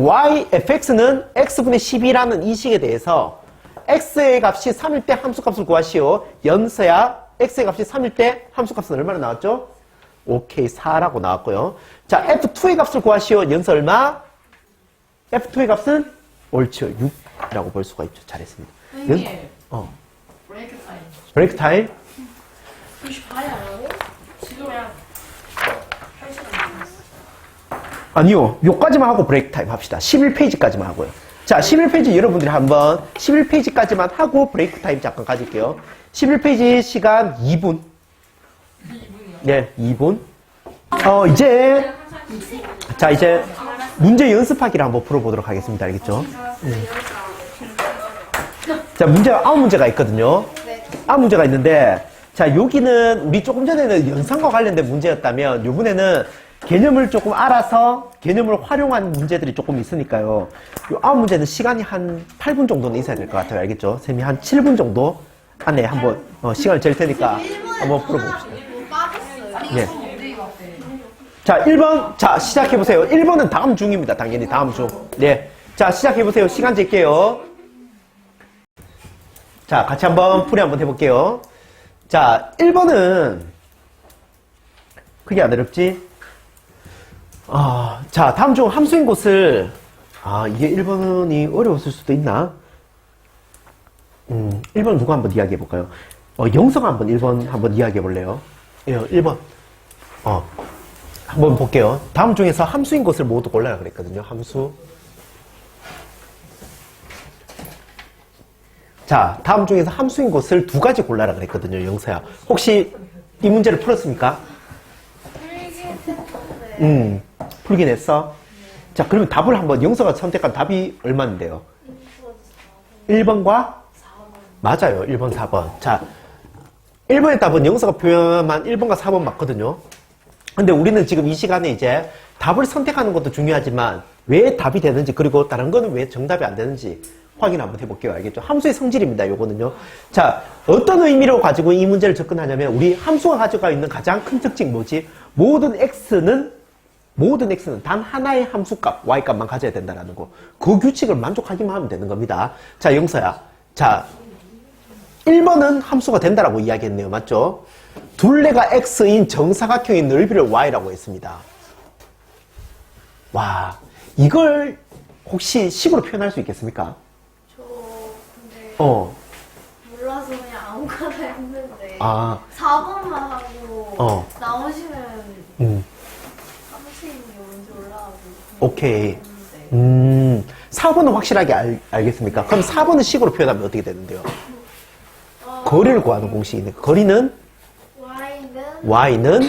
fx는 x분의 12라는 이 식에 대해서 x의 값이 3일 때 함수값을 구하시오. 연서야 x의 값이 3일 때 함수값은 얼마나 나왔죠? 오케이, 4라고 나왔고요. 자, f2의 값을 구하시오. 연서 얼마? f2의 값은 옳죠. 6이라고 볼 수가 있죠. 잘했습니다. 선생님, 브레이크 타임. 브레이크 타임? 98이 아니고 지금이랑 8시간 남았어. 아니요. 요까지만 하고 브레이크 타임 합시다. 11페이지까지만 하고요. 자, 11페이지 여러분들이 한번 11페이지까지만 하고 브레이크 타임 잠깐 가질게요. 11페이지 시간 2분. 2분이요? 네, 2분. 이제 문제 연습하기를 한번 풀어보도록 하겠습니다. 알겠죠? 자, 문제가 9문제가 있거든요. 9문제가 있는데, 자, 여기는 우리 조금 전에는 연산과 관련된 문제였다면, 요번에는 개념을 조금 알아서 개념을 활용한 문제들이 조금 있으니까요. 요 9문제는 시간이 한 8분 정도는 있어야 될 것 같아요. 알겠죠? 쌤이 한 7분 정도 안에 한번 시간을 잴 테니까 한번 풀어봅시다. 네. 자, 1번. 자, 시작해보세요. 1번은 다음 중입니다. 당연히 다음 중. 네. 자, 시작해보세요. 시간 잴게요. 자, 같이 한번 풀이 한번 해볼게요. 자, 1번은 그게 안 어렵지? 자, 다음 중 함수인 곳을 이게 1번이 어려웠을 수도 있나? 1번 누가 한번 이야기해 볼까요? 영서가 한번 1번 한번 이야기해 볼래요? 예, 1번. 한번 볼게요. 다음 중에서 함수인 것을 모두 골라라 그랬거든요. 함수. 자, 다음 중에서 함수인 것을 2가지 골라라 그랬거든요. 영서야. 혹시 이 문제를 풀었습니까? 풀긴 했어? 자, 그러면 답을 한번 영서가 선택한 답이 얼마인데요? 1번과? 4번. 맞아요. 1번, 4번. 자, 1번의 답은 영서가 표현한 1번과 4번 맞거든요. 근데 우리는 지금 이 시간에 이제 답을 선택하는 것도 중요하지만 왜 답이 되는지, 그리고 다른 거는 왜 정답이 안 되는지 확인 한번 해볼게요. 알겠죠? 함수의 성질입니다. 요거는요. 자, 어떤 의미로 가지고 이 문제를 접근하냐면, 우리 함수가 가지고 있는 가장 큰 특징 뭐지? 모든 x는 단 하나의 함수값, y값만 가져야 된다는 거. 그 규칙을 만족하기만 하면 되는 겁니다. 자, 영서야. 자, 1번은 함수가 된다라고 이야기했네요. 맞죠? 둘레가 x인 정사각형의 넓이를 y라고 했습니다. 와, 이걸 혹시 식으로 표현할 수 있겠습니까? 저 근데 몰라서 그냥 아무거나 했는데 4번만 하고 나오시는 함수인 게 뭔지 올라가고 오케이. 했는데 4번은 확실하게 알겠습니까? 그럼 4번은 식으로 표현하면 어떻게 되는데요? 거리를 구하는 공식이네. 거리는 y는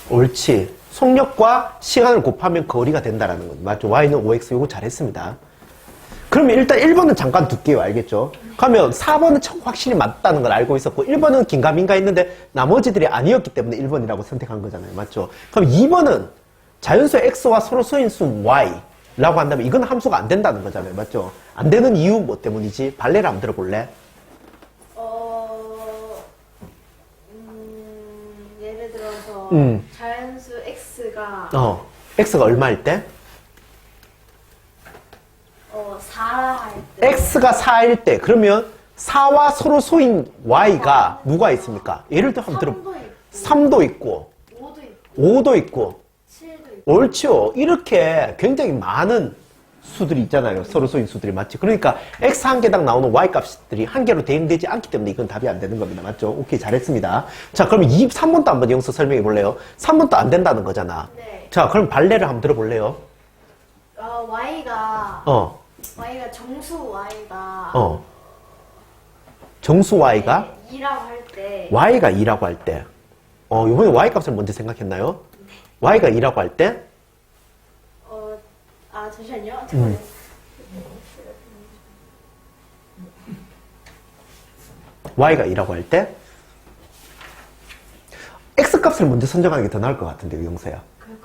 옳지. 속력과 시간을 곱하면 거리가 된다라는 거 맞죠? y는 5x. 요거 잘했습니다. 그러면 일단 1번은 잠깐 둘게요. 알겠죠? 그러면 4번은 확실히 맞다는 걸 알고 있었고 1번은 긴가민가 했는데 나머지들이 아니었기 때문에 1번이라고 선택한 거잖아요. 맞죠? 그럼 2번은 자연수 x와 서로 소인수 y라고 한다면 이건 함수가 안 된다는 거잖아요. 맞죠? 안 되는 이유 뭐 때문이지? 발레를 한번 들어볼래? 예를 들어서 자연수 x가 x가 얼마일 때? 4할 때 x가 4일 때 그러면 4와 서로 소인 y가 누가 있습니까? 예를 들어 한번 들어 3도 있고 5도 있고 7도 있고 옳죠. 이렇게 굉장히 많은 수들이 있잖아요. 서로 소인 수들이 맞지? 그러니까 x 한 개당 나오는 y 값들이 한 개로 대응되지 않기 때문에 이건 답이 안 되는 겁니다. 맞죠? 오케이, 잘했습니다. 자, 그러면 3번도 한번 영서 설명해 볼래요? 3번도 안 된다는 거잖아. 네. 자, 그럼 발레를 한번 들어볼래요? y가 정수 y가 정수 y가 2라고 할 때 y가 2라고 할 때 이번에 y 값을 먼저 생각했나요? y가 2라고 할 때, 잠시만요. y가 2라고 할 때, x 값을 먼저 선정하는 게 더 나을 것 같은데요, 영서야.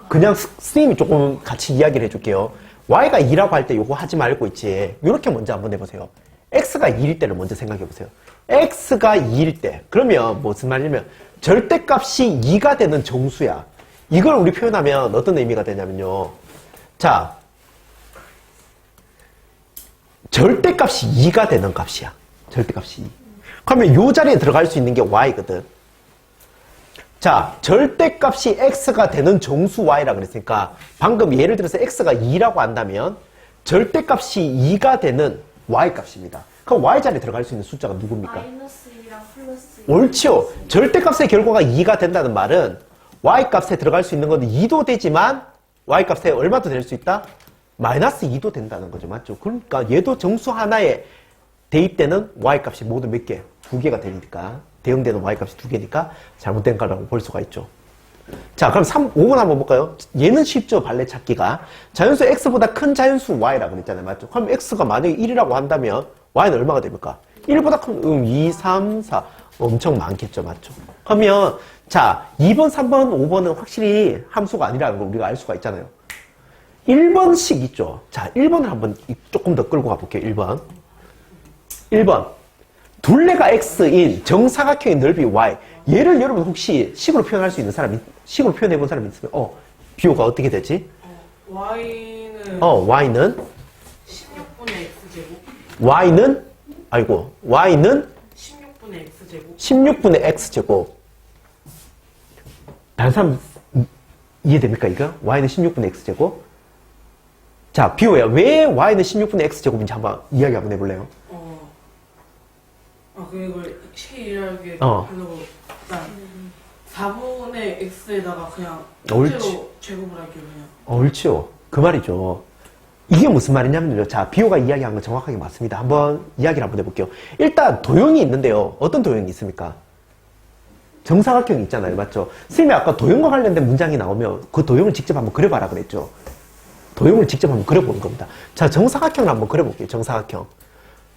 그냥 스님이 조금 같이 이야기를 해줄게요. y가 2라고 할 때 요거 하지 말고 있지. 요렇게 먼저 한번 해보세요. x가 2일 때를 먼저 생각해보세요. x가 2일 때. 그러면 무슨 말이냐면 절대값이 2가 되는 정수야. 이걸 우리 표현하면 어떤 의미가 되냐면요. 자, 절대값이 2가 되는 값이야. 절대값이 2. 그러면 요 자리에 들어갈 수 있는 게 y거든. 자, 절대값이 x가 되는 정수 y라 그랬으니까 방금 예를 들어서 x가 2라고 한다면 절대값이 2가 되는 y값입니다. 그럼 y 자리에 들어갈 수 있는 숫자가 누굽니까? 마이너스 2랑 플러스 2. 옳지요. 절대값의 결과가 2가 된다는 말은 y값에 들어갈 수 있는 건 2도 되지만 y값에 얼마도 될 수 있다? 마이너스 2도 된다는 거죠. 맞죠? 그러니까 얘도 정수 하나에 대입되는 y값이 모두 몇 개? 2개가 되니까. 대응되는 y값이 2개니까 잘못된 거라고 볼 수가 있죠. 자, 그럼 5번 한번 볼까요? 얘는 쉽죠, 발레 찾기가. 자연수 x보다 큰 자연수 y라고 그랬잖아요. 맞죠? 그럼 x가 만약에 1이라고 한다면 y는 얼마가 됩니까? 1보다 큰, 2, 3, 4. 엄청 많겠죠. 맞죠? 그러면, 자, 2번, 3번, 5번은 확실히 함수가 아니라는 걸 우리가 알 수가 있잖아요. 1번씩 있죠. 자, 1번을 한번 조금 더 끌고 가볼게요. 1번. 1번. 둘레가 x인 정사각형의 넓이 y. 얘를 여러분 혹시 식으로 표현할 수 있는 사람이, 식으로 표현해 본 사람이 있으면, 비호가 어떻게 되지? y는 y는 16분의 x제곱. y는 16분의 x제곱. 16분의 x제곱. 다른 사람 이해됩니까, 이거? y는 16분의 x제곱? 자, 비호야. 왜 y는 16분의 x제곱인지 한번 이야기 한번 해볼래요? 그걸 식이하게 어. 하려고 일단 4분의 x에다가 그냥 옳지. 통째로 제곱을 할게요 그냥. 옳죠. 그 말이죠. 이게 무슨 말이냐면요. 자, 비호가 이야기한 건 정확하게 맞습니다. 한번 이야기를 한번 해볼게요. 일단 도형이 있는데요. 어떤 도형이 있습니까? 정사각형이 있잖아요. 맞죠? 선생님이 아까 도형과 관련된 문장이 나오면 그 도형을 직접 한번 그려봐라 그랬죠. 도형을 직접 한번 그려보는 겁니다. 자, 정사각형을 한번 그려볼게요. 정사각형.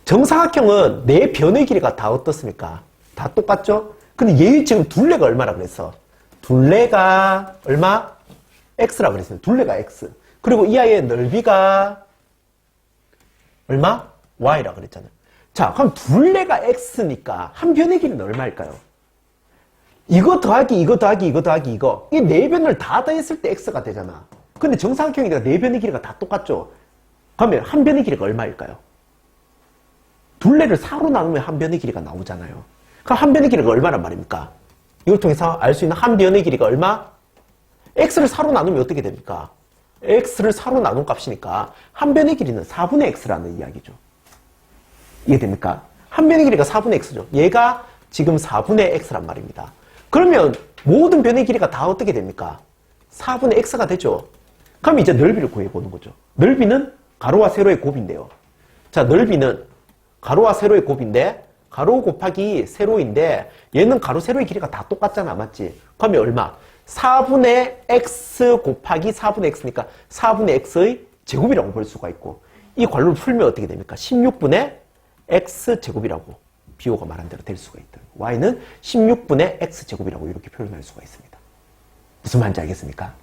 정사각형은 네 변의 길이가 다 어떻습니까? 다 똑같죠? 근데 얘 지금 둘레가 얼마라 그랬어? 둘레가 얼마? x라고 그랬어요. 둘레가 x. 그리고 이 아이의 넓이가 얼마? y라고 그랬잖아요. 자, 그럼 둘레가 x니까 한 변의 길이는 얼마일까요? 이거 더하기 이거 더하기 이거 더하기 이거. 이 네 변을 다 더했을 때 x가 되잖아. 근데 정사각형이니까 네 변의 길이가 다 똑같죠? 그러면 한 변의 길이가 얼마일까요? 둘레를 4로 나누면 한 변의 길이가 나오잖아요. 그럼 한 변의 길이가 얼마란 말입니까? 이걸 통해서 알 수 있는 한 변의 길이가 얼마? x를 4로 나누면 어떻게 됩니까? x를 4로 나눈 값이니까 한 변의 길이는 4분의 x라는 이야기죠. 이해됩니까? 한 변의 길이가 4분의 x죠. 얘가 지금 4분의 x란 말입니다. 그러면 모든 변의 길이가 다 어떻게 됩니까? 4분의 x가 되죠. 그럼 이제 넓이를 구해보는 거죠. 넓이는 가로와 세로의 곱인데요. 자, 넓이는 가로와 세로의 곱인데 가로 곱하기 세로인데 얘는 가로 세로의 길이가 다 똑같잖아. 맞지? 그러면 얼마? 4분의 x 곱하기 4분의 x니까 4분의 x의 제곱이라고 볼 수가 있고 이 괄호를 풀면 어떻게 됩니까? 16분의 x 제곱이라고 비호가 말한 대로 될 수가 있다. y는 16분의 x 제곱이라고 이렇게 표현할 수가 있습니다. 무슨 말인지 알겠습니까?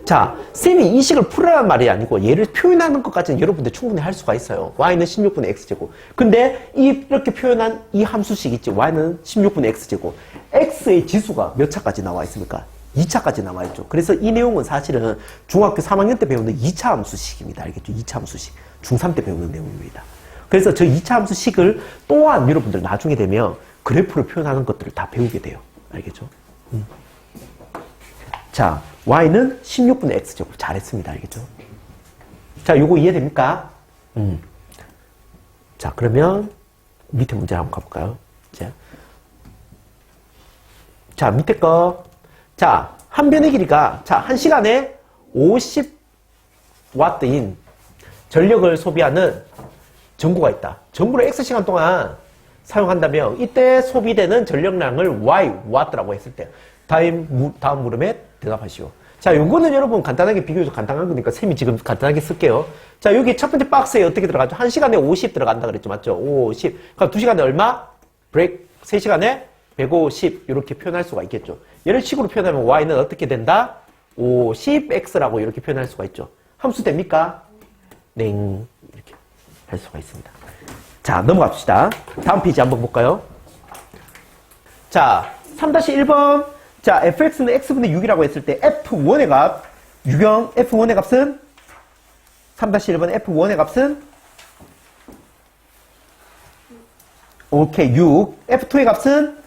자, 쌤이 이 식을 풀으라는 말이 아니고 얘를 표현하는 것까지는 여러분들 충분히 할 수가 있어요. y는 16분의 x제곱. 근데 이렇게 표현한 이 함수식 있지. y는 16분의 x제곱. x의 지수가 몇 차까지 나와 있습니까? 2차까지 나와 있죠. 그래서 이 내용은 사실은 중학교 3학년 때 배우는 2차 함수식입니다. 알겠죠? 2차 함수식. 중3 때 배우는 내용입니다. 그래서 저 2차 함수식을 또한 여러분들 나중에 되면 그래프로 표현하는 것들을 다 배우게 돼요. 알겠죠? 자, y는 16분의 x제곱. 잘했습니다. 알겠죠? 자, 요거 이해됩니까? 자, 그러면 밑에 문제 한번 가볼까요? 자, 밑에 거. 자, 한 변의 길이가, 자, 한 시간에 50W인 전력을 소비하는 전구가 있다. 전구를 X시간 동안 사용한다면 이때 소비되는 전력량을 Y, W라고 했을 때 다음 물음에 대답하시오. 자, 요거는 여러분 간단하게 비교적 간단한 거니까 쌤이 지금 간단하게 쓸게요. 자, 여기 첫 번째 박스에 어떻게 들어가죠? 1시간에 50 들어간다 그랬죠. 맞죠? 50. 그럼 2시간에 얼마? 브레이크. 3시간에 150. 이렇게 표현할 수가 있겠죠. 이런 식으로 표현하면 y는 어떻게 된다? 50x라고 이렇게 표현할 수가 있죠. 함수 됩니까? 네. 이렇게 할 수가 있습니다. 자, 넘어갑시다. 다음 페이지 한번 볼까요? 자, 3-1번. 자, fx는 x분의 6이라고 했을 때 f1의 값, 유경 f1의 값은 3-1번 f1의 값은 오케이, 6. f2의 값은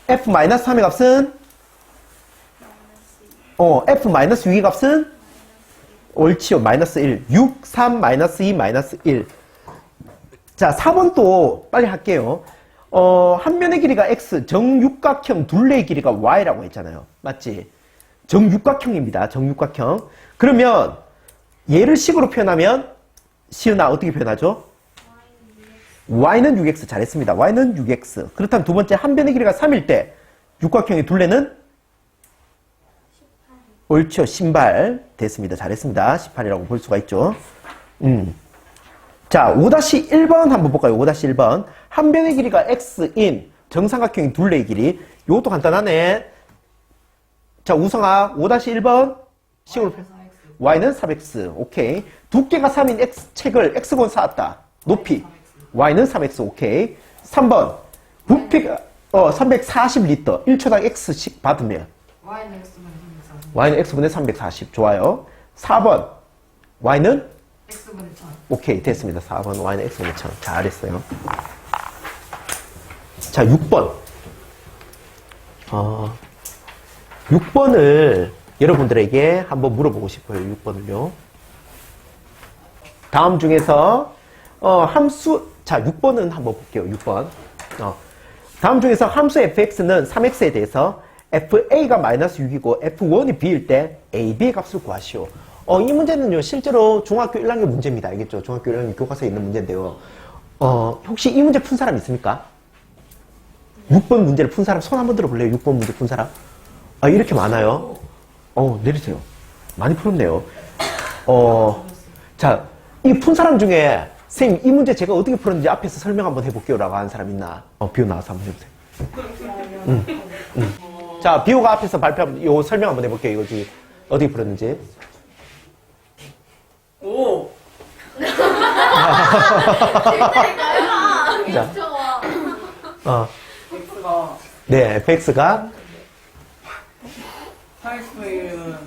f-3의 값은 f-6의 값은 옳지요. 마이너스 1. 6, 3, 마이너스 2, 마이너스 1. 자, 4번 또 빨리 할게요. 한 면의 길이가 x, 정육각형 둘레의 길이가 y라고 했잖아요. 맞지? 정육각형입니다. 정육각형. 그러면 얘를 식으로 표현하면 시은아 어떻게 표현하죠? y는 6x 잘했습니다. y는 6x. 그렇다면 두 번째 한 변의 길이가 3일 때 육각형의 둘레는 옳죠. 신발 됐습니다. 잘했습니다. 18이라고 볼 수가 있죠. 자, 5-1번 한번 볼까요? 5-1번. 한 변의 길이가 x인 정삼각형의 둘레의 길이. 요것도 간단하네. 자, 우성아 5-1번 식으로 y는 4x. 오케이. 두께가 3인 x 책을 x권 쌓았다. 높이 y는 3x. 오케이. 3번 부피가 340리터 1초당 x씩 받으면 y는 x분의 340. 좋아요. 4번 y는 x분의 1000. 오케이, 됐습니다. 4번 y는 x분의 1000. 잘했어요. 자, 6번. 6번을 여러분들에게 한번 물어보고 싶어요. 6번을요. 다음 중에서 함수, 자, 6번은 한번 볼게요. 6번. 다음 중에서 함수 fx는 3x에 대해서 fa가 마이너스 6이고 f1이 b일 때 ab의 값을 구하시오. 이 문제는요, 실제로 중학교 1학년 문제입니다. 알겠죠? 중학교 1학년 교과서에 있는 문제인데요. 혹시 이 문제 푼 사람 있습니까? 6번 문제를 푼 사람 손 한번 들어볼래요? 6번 문제 푼 사람? 이렇게 많아요. 내리세요. 많이 풀었네요. 자, 이 푼 사람 중에 선생님, 이 문제 제가 어떻게 풀었는지 앞에서 설명 한번 해볼게요. 라고 하는 사람 있나? 비오 나와서 한번 해보세요. 자, 비오가 앞에서 요 설명 한번 해볼게요. 이거 어떻게 풀었는지. 오! 자, x가 네, fx가, 4x는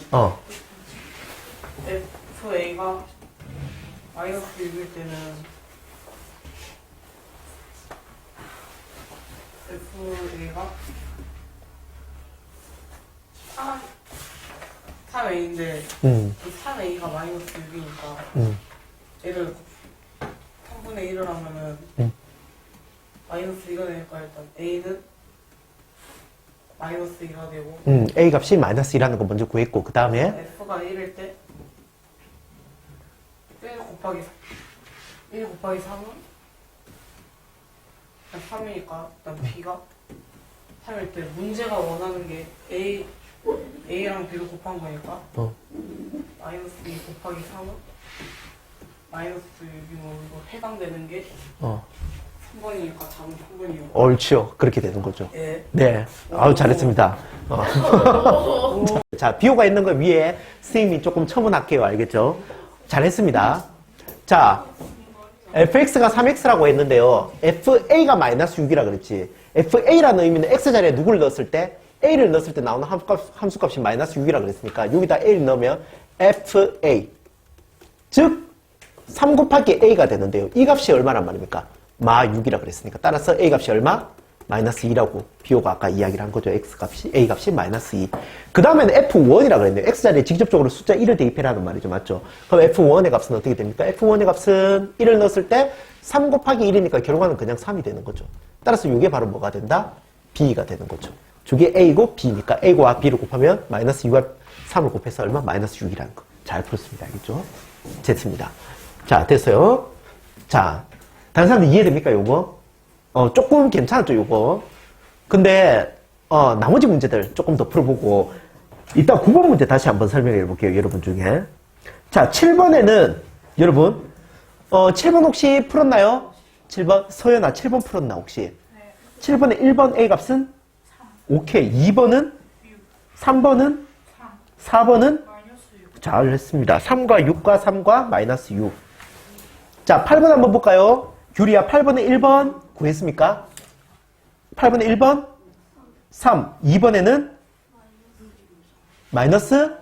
fa가 마이너스 6일 때는 fa가 3a인데 이 3a가 마이너스 6이니까 얘를 3분의 1을 하면은 마이너스 2가 되니까 일단 a는 마이너스 2가 되고 a 값이 마이너스 2라는 거 먼저 구했고, 그 다음에 f가 1일 때 1 곱하기 3은 3이니까 일단 b가 3일 때 문제가 원하는 게 a랑 b를 곱한 거니까 마이너스 2 곱하기 3은 마이너스 6이면 해당되는 게 3번이니까 답은 3번이요. 옳지요. 그렇게 되는 거죠. 예. 네. 아우, 잘했습니다. 자, 비호가 있는 거 위에 선생님이 조금 첨언할게요. 알겠죠? 잘했습니다. 자, fx가 3x라고 했는데요. fa가 마이너스 6이라 그랬지. fa라는 의미는 x자리에 누구를 넣었을 때? a를 넣었을 때 나오는 함수값이 마이너스 6이라 그랬으니까 여기다 a를 넣으면 fa. 즉, 3 곱하기 a가 되는데요. 이 값이 얼마란 말입니까? 마 6이라 그랬으니까. 따라서 a 값이 얼마? 마이너스 2라고 비호가 아까 이야기를 한 거죠. x 값이, a 값이 마이너스 2. 그 다음에는 f1이라 그랬네요. x자리에 직접적으로 숫자 1을 대입해라는 말이죠. 맞죠? 그럼 f1의 값은 어떻게 됩니까? f1의 값은 1을 넣었을 때 3 곱하기 1이니까 결과는 그냥 3이 되는 거죠. 따라서 이게 바로 뭐가 된다? b가 되는 거죠. 저게 a고 b니까 a와 b를 곱하면 마이너스 2와 3을 곱해서 얼마? 마이너스 6이라는 거. 잘 풀었습니다. 알겠죠? 됐습니다. 자, 됐어요. 자, 다른 사람들 이해됩니까, 요거? 조금 괜찮았죠, 요거? 근데, 나머지 문제들 조금 더 풀어보고, 이따 9번 문제 다시 한번 설명해 볼게요, 여러분 중에. 자, 7번에는, 여러분, 7번 혹시 풀었나요? 7번? 서연아, 7번 풀었나, 혹시? 7번에 1번 A 값은? 오케이. 2번은? 3번은? 4번은? 잘 했습니다. 3과 6과 3과 마이너스 6. 자, 8번 한번 볼까요? 규리야, 8번에 1번 구했습니까? 8번에 1번? 3. 2번에는? 마이너스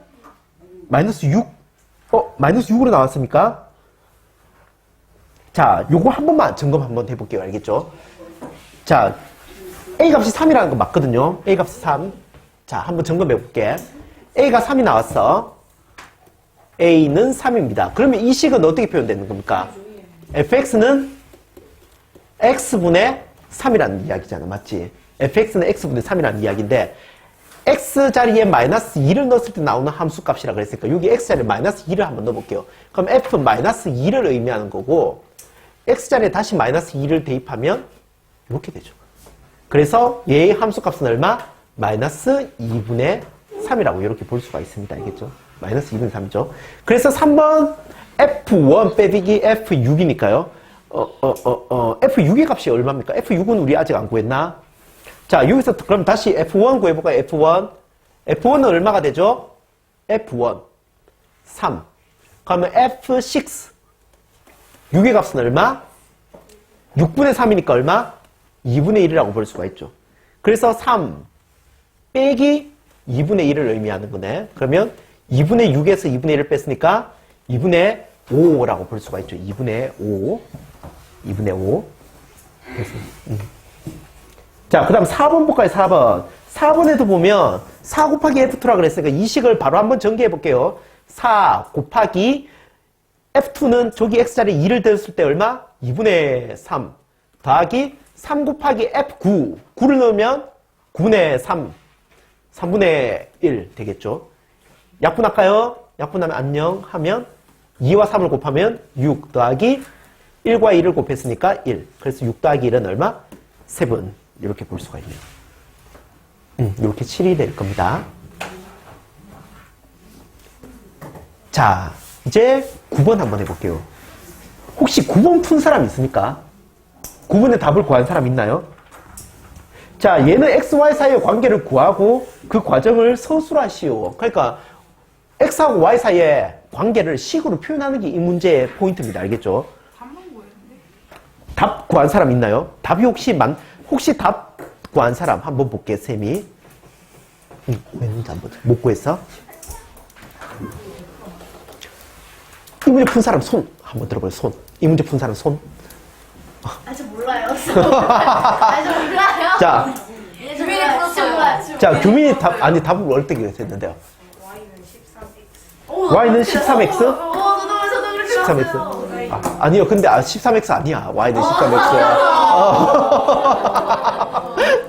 6. 마이너스 6으로 나왔습니까? 자, 요거 한 번만 점검 한번 해볼게요. 알겠죠? 자, A 값이 3이라는 거 맞거든요. A 값이 3. 자, 한번 점검해 볼게. A가 3이 나왔어. A는 3입니다. 그러면 이 식은 어떻게 표현되는 겁니까? fx는 x분의 3이라는 이야기잖아. 맞지? fx는 x분의 3이라는 이야기인데, x 자리에 마이너스 2를 넣었을 때 나오는 함수 값이라 그랬으니까 여기 x 자리에 마이너스 2를 한번 넣어볼게요. 그럼 f 마이너스 2를 의미하는 거고, x 자리에 다시 마이너스 2를 대입하면 이렇게 되죠. 그래서 얘의 함수 값은 얼마? 마이너스 2분의 3이라고 이렇게 볼 수가 있습니다. 알겠죠? 마이너스 2분의 3이죠. 그래서 3번 F1 빼기 F6이니까요. F6의 값이 얼마입니까? F6은 우리 아직 안 구했나? 자, 여기서 그럼 다시 F1 구해볼까요? F1. F1은 얼마가 되죠? F1. 3. 그러면 F6. 6의 값은 얼마? 6분의 3이니까 얼마? 2분의 1이라고 볼 수가 있죠. 그래서 3 빼기 2분의 1을 의미하는 거네. 그러면 2분의 6에서 2분의 1을 뺐으니까 2분의 5라고 볼 수가 있죠. 2분의 5. 2분의 5. 그래서, 자, 그 다음 4번 볼까요? 4번. 4번에도 보면 4 곱하기 F2라 그랬으니까 이 식을 바로 한번 전개해 볼게요. 4 곱하기 F2는 저기 X자리에 2를 대었을 때 얼마? 2분의 3 더하기 3 곱하기 F9. 9를 넣으면 9분의 3. 3분의 1 되겠죠. 약분할까요? 약분하면 안녕 하면 2와 3을 곱하면 6 더하기 1과 2를 곱했으니까 1. 그래서 6 더하기 1은 얼마? 7. 이렇게 볼 수가 있네요. 이렇게 7이 될 겁니다. 자, 이제 9번 한번 해볼게요. 혹시 9번 푼 사람 있습니까? 9번의 답을 구한 사람 있나요? 자, 얘는 x, y 사이의 관계를 구하고 그 과정을 서술하시오. 그러니까 x하고 y 사이의 관계를 식으로 표현하는 게 이 문제의 포인트입니다. 알겠죠? 답만 구했는데? 답 구한 사람 있나요? 답이 혹시 답 구한 사람 한번 볼게, 쌤이. 구했는지 한번. 못 구했어? 이 문제 푼 사람 손 한번 들어봐요. 손. 이 문제 푼 사람 손. 저 몰라요. 저 몰라요. 자, 규민이 풀었어요. 자, 규민이 답을 어떻게 했는데요? Y는 13x. y는 13x? 저도 그렇게 13x? 봤어요. 아니요, 근데 13x 아니야. y는 13x.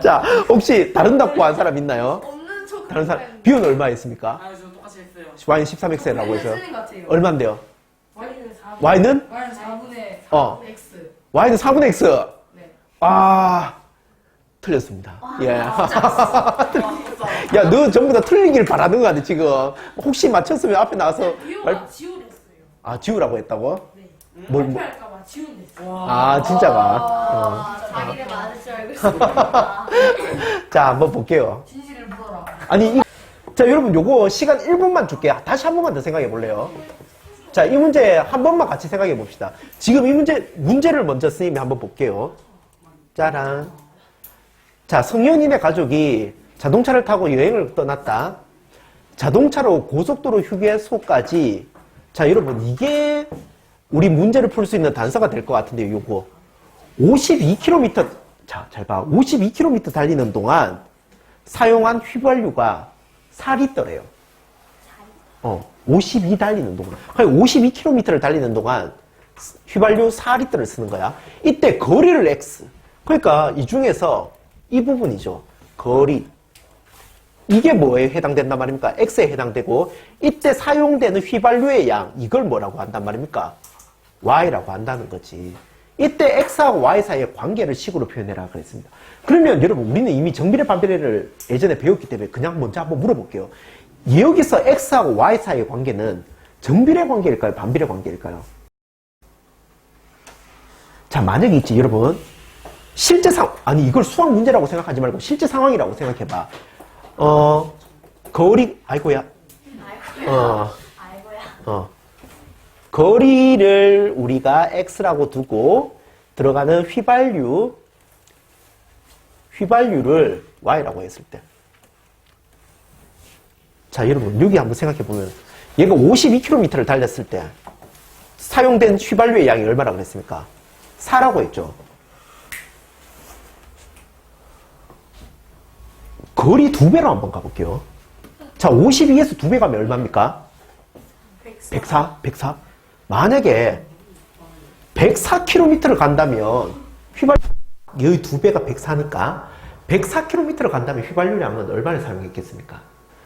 자, 혹시 다른 답 구한 사람 있나요? 없는 척. 다른 사람, 비율은 얼마였습니까? 아, 저 똑같이 했어요. y는 13x라고 해서. 틀린 것 같아요. 얼마인데요? Y는 4분의 y는? Y는 4분의 어. X. y는 4분의 x. 네. 틀렸습니다. 예. 야, 너 전부 다 틀리길 바라는 거 같아, 지금. 혹시 맞췄으면 앞에 나와서. 비호가 지우랬어요. 지우라고 했다고? 네. 뭘, 발표할까봐 지운댔어요. 진짜가. 자기를 맞을 줄 알고 있습니다. 자, 한번 볼게요. 진실을 물어라. 자, 여러분, 요거 시간 1분만 줄게요. 다시 한 번만 더 생각해 볼래요? 자, 이 문제 한 번만 같이 생각해 봅시다. 지금 이 문제를 먼저 스님이 한번 볼게요. 짜란. 자, 성현이네 가족이 자동차를 타고 여행을 떠났다. 자동차로 고속도로 휴게소까지. 자, 여러분, 이게 우리 문제를 풀 수 있는 단서가 될 것 같은데요, 요거. 52km, 자, 잘 봐. 52km 달리는 동안 사용한 휘발유가 4리터래요. 52 달리는 동안. 그러니까 52km를 달리는 동안 휘발유 4리터를 쓰는 거야. 이때 거리를 X. 그러니까 이 중에서 이 부분이죠. 거리. 이게 뭐에 해당된단 말입니까? X에 해당되고, 이때 사용되는 휘발유의 양, 이걸 뭐라고 한단 말입니까? Y라고 한다는 거지. 이때 x하고 y 사이의 관계를 식으로 표현해라 그랬습니다. 그러면 여러분 우리는 이미 정비례 반비례를 예전에 배웠기 때문에 그냥 먼저 한번 물어볼게요. 여기서 x하고 y 사이의 관계는 정비례 관계일까요? 반비례 관계일까요? 자, 만약에 있지 여러분 실제 아니 이걸 수학 문제라고 생각하지 말고 실제 상황이라고 생각해봐. 거리 아이고야 아이고야. 거리를 우리가 x라고 두고 들어가는 휘발유를 y라고 했을 때. 자, 여러분 여기 한번 생각해 보면 얘가 52km를 달렸을 때 사용된 휘발유의 양이 얼마나 그랬습니까? 4라고 했죠. 거리 2배로 한번 가볼게요. 자, 52에서 2배 가면 얼마입니까? 104? 만약에 104km를 간다면 여기 2배가 104니까 104km를 간다면 휘발유량은 얼마나 사용했겠습니까?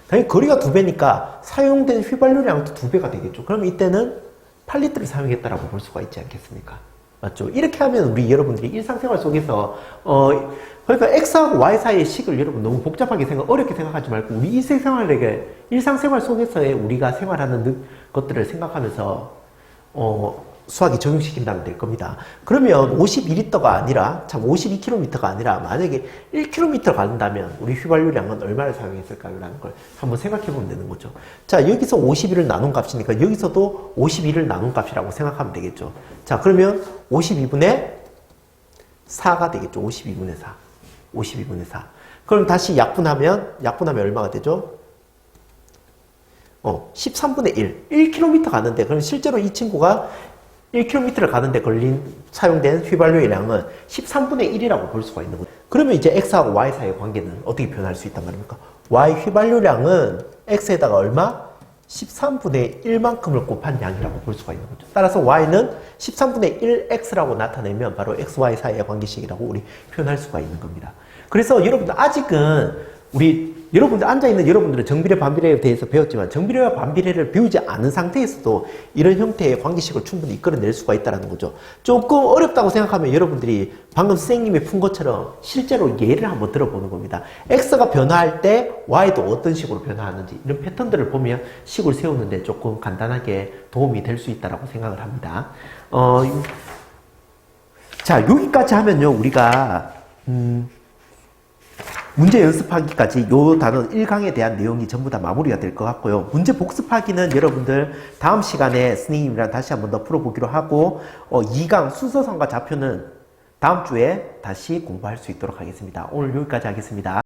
당연히 거리가 2배니까 사용된 휘발유량도 2배가 되겠죠. 그럼 이때는 8리터를 사용했다라고 볼 수가 있지 않겠습니까? 맞죠? 이렇게 하면 우리 여러분들이 일상생활 속에서 그러니까 x하고 y 사이의 식을 여러분 너무 복잡하게 어렵게 생각하지 말고 우리 일상생활 속에서의 우리가 생활하는 것들을 생각하면서 수학이 적용시킨다면 될 겁니다. 그러면 52리터가 아니라 52km가 아니라 만약에 1km 간다면 우리 휘발유량은 얼마를 사용했을까요? 라는 걸 한번 생각해 보면 되는 거죠. 자, 여기서 51을 나눈 값이니까 여기서도 51을 나눈 값이라고 생각하면 되겠죠. 자, 그러면 52분의 4가 되겠죠. 52분의 4. 52분의 4. 그럼 다시 약분하면 얼마가 되죠? 13분의 1. 1km 가는데, 그럼 실제로 이 친구가 1km를 가는데 사용된 휘발유의 양은 13분의 1이라고 볼 수가 있는 거죠. 그러면 이제 x하고 y 사이의 관계는 어떻게 표현할 수 있단 말입니까? y 휘발유량은 x에다가 얼마? 13분의 1만큼을 곱한 양이라고 볼 수가 있는 거죠. 따라서 y는 13분의 1x라고 나타내면 바로 x, y 사이의 관계식이라고 우리 표현할 수가 있는 겁니다. 그래서 여러분들 아직은 여러분들 앉아있는 여러분들은 정비례 반비례에 대해서 배웠지만 정비례와 반비례를 배우지 않은 상태에서도 이런 형태의 관계식을 충분히 이끌어낼 수가 있다는 거죠. 조금 어렵다고 생각하면 여러분들이 방금 선생님이 푼 것처럼 실제로 예를 한번 들어보는 겁니다. x가 변화할 때 y도 어떤 식으로 변화하는지 이런 패턴들을 보면 식을 세우는데 조금 간단하게 도움이 될 수 있다고 생각을 합니다. 자, 여기까지 하면요 우리가 문제 연습하기까지 요 단원 1강에 대한 내용이 전부 다 마무리가 될 것 같고요. 문제 복습하기는 여러분들 다음 시간에 선생님이랑 다시 한번 더 풀어보기로 하고 2강 순서상과 좌표는 다음 주에 다시 공부할 수 있도록 하겠습니다. 오늘 여기까지 하겠습니다.